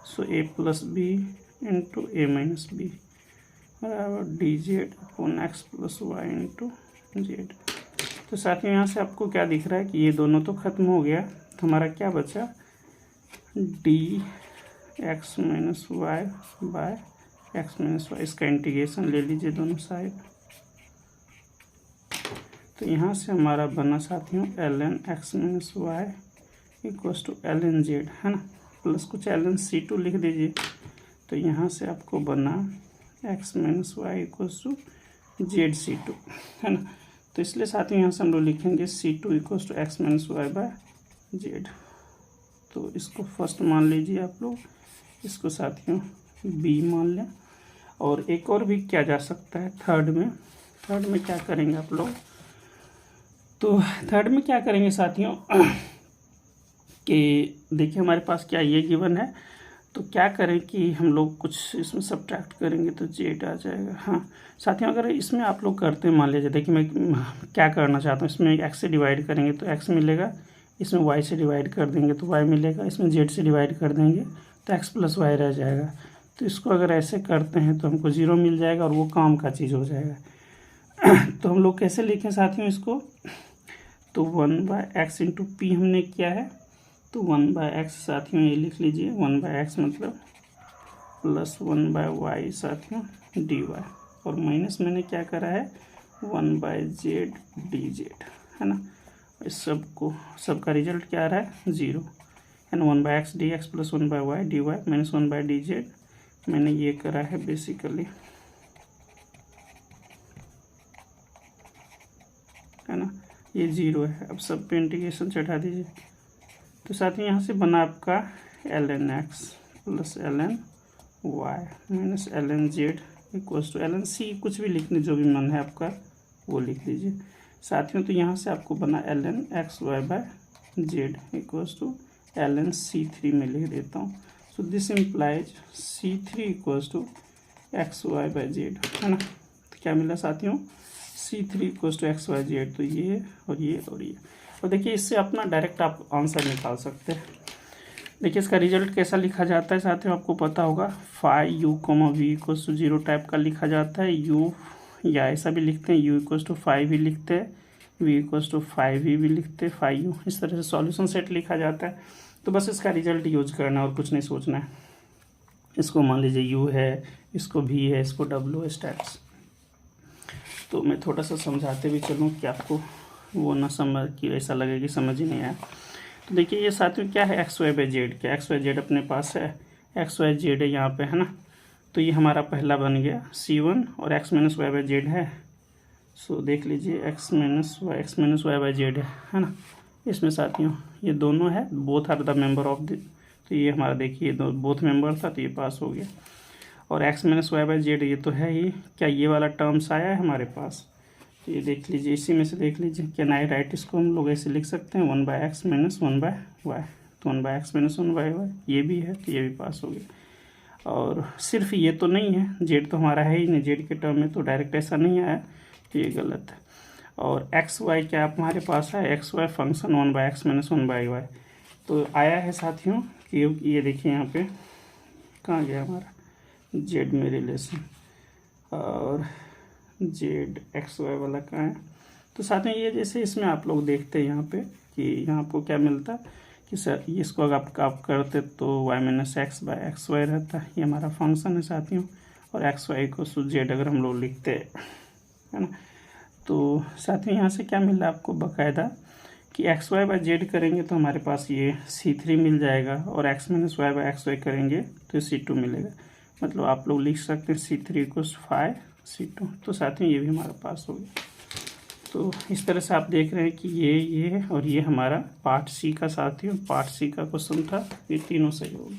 so a plus b into a minus B बराबर d z upon x plus y into z. तो साथियों यहाँ से आपको क्या दिख रहा है कि ये दोनों तो खत्म हो गया। तो हमारा क्या बचा, d x minus y by x minus y. इसका इंटीग्रेशन ले लीजिए दोनों साइड। तो यहाँ से हमारा बना साथियों ln x minus y equals to ln z, है ना, प्लस कुछ ln c2 लिख दीजिए। तो यहाँ से आपको बना x minus y equals to ZC2, है ना। तो इसलिए साथियों यहाँ से हम लोग लिखेंगे C2 equals to x minus y by z. तो इसको फर्स्ट मान लीजिए आप लोग, इसको साथियों b मान लें। और एक और भी क्या जा सकता है थर्ड में क्या करेंगे आप लोग, तो थर्ड में क्या करेंगे साथियों कि देखिए हमारे पास क्या ये गिवन है। तो क्या करें कि हम लोग कुछ इसमें सब्ट्रैक्ट करेंगे तो जेड आ जाएगा। हाँ साथियों, अगर इसमें आप लोग करते हैं, मान लीजिए देखिए मैं क्या करना चाहता हूँ, इसमें एक्स से डिवाइड करेंगे तो एक्स मिलेगा, इसमें वाई से डिवाइड कर देंगे तो वाई मिलेगा, इसमें जेड से डिवाइड कर देंगे तो एक्स प्लस वाई रह जाएगा। तो इसको अगर ऐसे करते हैं तो हमको 0 मिल जाएगा और वो काम का चीज़ हो जाएगा। तो हम लोग कैसे लिखें साथियों इसको, तो 1 बाय एक्स इंटू पी हमने किया है। तो 1 बाय एक्स साथियों ये लिख लीजिए, 1 बाय एक्स मतलब प्लस 1 बाय वाई साथियों डी वाई, और माइनस मैंने क्या करा है 1 बाय जेड डी जेड, है ना। इस सबका रिजल्ट क्या आ रहा है 0, है ना। 1 by x d x plus 1 by y d y minus 1 by d z मैंने ये करा है बेसिकली, है ना। ये 0 है। अब सब पे इंटीग्रेशन चढ़ा दीजिए। तो साथ ही यहाँ से बना आपका ln x plus ln y minus ln z equals to ln c, कुछ भी लिखने जो भी मन है आपका वो लिख लीजिए साथियों। तो यहाँ से आपको बना ln x y by z equals to ln c3 में लिख देता हूँ। So this implies c3 equals to x y by z, है ना। तो क्या मिला साथियों C3 equals to x y z, तो ये और ये और ये। और देखिए इससे अपना डायरेक्ट आप आंसर निकाल सकते हैं। देखिए इसका रिजल्ट कैसा लिखा जाता है साथियों, आपको पता होगा phi u comma v equals to 0 type का लिखा जाता है। u या ऐसा भी लिखते हैं, u इक्वल्स टू 5 भी लिखते हैं, v इक्वल्स टू 5v भी लिखते हैं, 5u। इस तरह से सॉल्यूशन सेट लिखा जाता है। तो बस इसका रिजल्ट यूज करना और कुछ नहीं सोचना है। इसको मान लीजिए u है, इसको v है, इसको w है स्टेप्स। तो मैं थोड़ा सा समझाते भी चलूँ कि आपको वो ना समझ कि ऐसा लगे कि समझ ही नहीं आया। तो देखिए ये साथियों क्या है, एक्स वाई बाई जेड। क्या एक्स वाई जेड अपने पास है, एक्स वाई जेड है यहाँ पे, है ना। तो ये हमारा पहला बन गया C1 और x minus Y by z है। सो देख लीजिए x minus Y by z है ना। इसमें साथियों ये दोनों है, both are the member of the, तो ये हमारा देखिए बोथ मेंबर था, तो ये पास हो गया। और x minus Y by z ये तो है ही, क्या ये वाला टर्म्स आया है हमारे पास, तो ये देख लीजिए, इसी में से देख लीजिए। कैन आई राइट, इसको हम लोग ऐसे लिख सकते हैं 1/x माइनस 1/y, तो 1/x माइनस 1/y ये भी है, तो ये भी पास हो गया। और सिर्फ ये तो नहीं है, जेड तो हमारा है ही नहीं, जेड के टर्म में तो डायरेक्ट ऐसा नहीं आया, तो ये गलत है। और एक्स वाई क्या हमारे पास है, x Y function 1/x minus 1/y, तो आया है साथियों कि ये देखिए यहाँ पे कहाँ गया हमारा जेड में रिलेशन, और जेड एक्स वाई वाला कहाँ है। तो साथ में ये जैसे इसमें आप लोग देखते हैं यहाँ पे कि यहाँ आपको क्या मिलता है कि सर इसको अगर आप करते तो y minus x by x y रहता है, ये हमारा फंक्शन है साथियों। और एक्स वाई को जेड अगर हम लोग लिखते हैं, है ना, तो साथियों यहाँ से क्या मिल रहा है आपको बाकायदा कि एक्स वाई बाय जेड करेंगे तो हमारे पास ये C3 मिल जाएगा, और x minus y by x y करेंगे तो C2 मिलेगा। मतलब आप लोग लिख सकते हैं C3 इक्वल्स 5 C2। तो साथियों ये भी हमारा पास हो गया। तो इस तरह से आप देख रहे हैं कि ये और ये हमारा पार्ट सी का साथियों, पार्ट सी का क्वेश्चन था, ये तीनों सही हो गए।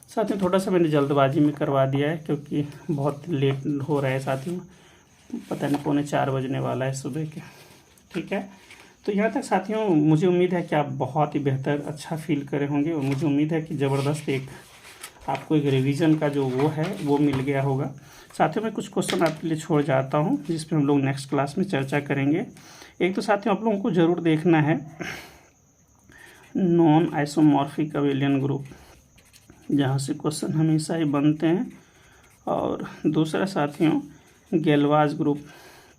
साथियों थोड़ा सा मैंने जल्दबाजी में करवा दिया है क्योंकि बहुत लेट हो रहा है साथियों, पता नहीं 3:45 बजने वाला है सुबह के, ठीक है। तो यहाँ तक साथियों मुझे उम्मीद है कि आप बहुत ही बेहतर अच्छा फील करे होंगे, और मुझे उम्मीद है कि ज़बरदस्त एक आपको एक रिवीजन का जो वो है वो मिल गया होगा। साथियों मैं कुछ क्वेश्चन आपके लिए छोड़ जाता हूँ जिसमें हम लोग नेक्स्ट क्लास में चर्चा करेंगे। एक तो साथियों आप लोगों को ज़रूर देखना है नॉन आइसोमॉर्फिक अबेलियन ग्रुप, जहाँ से क्वेश्चन हमेशा ही बनते हैं। और दूसरा साथियों गैल्वाज ग्रुप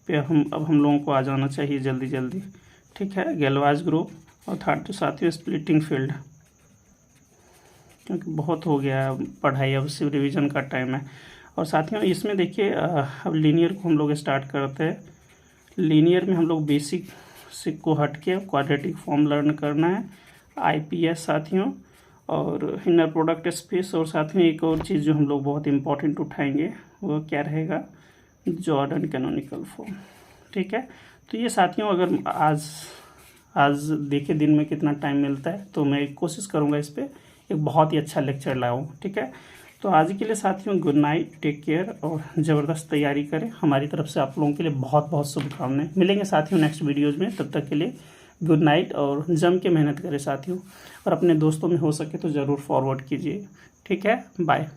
पे अब हम लोगों को आ जाना चाहिए जल्दी जल्दी, ठीक है, गैल्वाज ग्रुप। और थर्ड तो साथियों स्प्लिटिंग फील्ड, क्योंकि बहुत हो गया पढ़ाई, अब सिर्फ रिवीजन का टाइम है। और साथियों इसमें देखिए अब लीनियर को हम लोग स्टार्ट करते हैं। लीनियर में हम लोग बेसिक से को हट के क्वाड्रेटिक फॉर्म लर्न करना है, आईपीएस साथियों, और इनर प्रोडक्ट स्पेस। और साथियों एक और चीज़ जो हम लोग बहुत इंपॉर्टेंट उठाएंगे वो क्या रहेगा, जॉर्डन कैनोनिकल फॉर्म, ठीक है। तो ये साथियों अगर आज देखिए दिन में कितना टाइम मिलता है तो मैं कोशिश करूँगा इस पर एक बहुत ही अच्छा लेक्चर लाऊं, ठीक है। तो आज के लिए साथियों गुड नाइट, टेक केयर, और ज़बरदस्त तैयारी करें। हमारी तरफ से आप लोगों के लिए बहुत बहुत शुभकामनाएं। मिलेंगे साथियों नेक्स्ट वीडियोज़ में, तब तक के लिए गुड नाइट, और जम के मेहनत करें साथियों, और अपने दोस्तों में हो सके तो ज़रूर फॉरवर्ड कीजिए, ठीक है। बाय।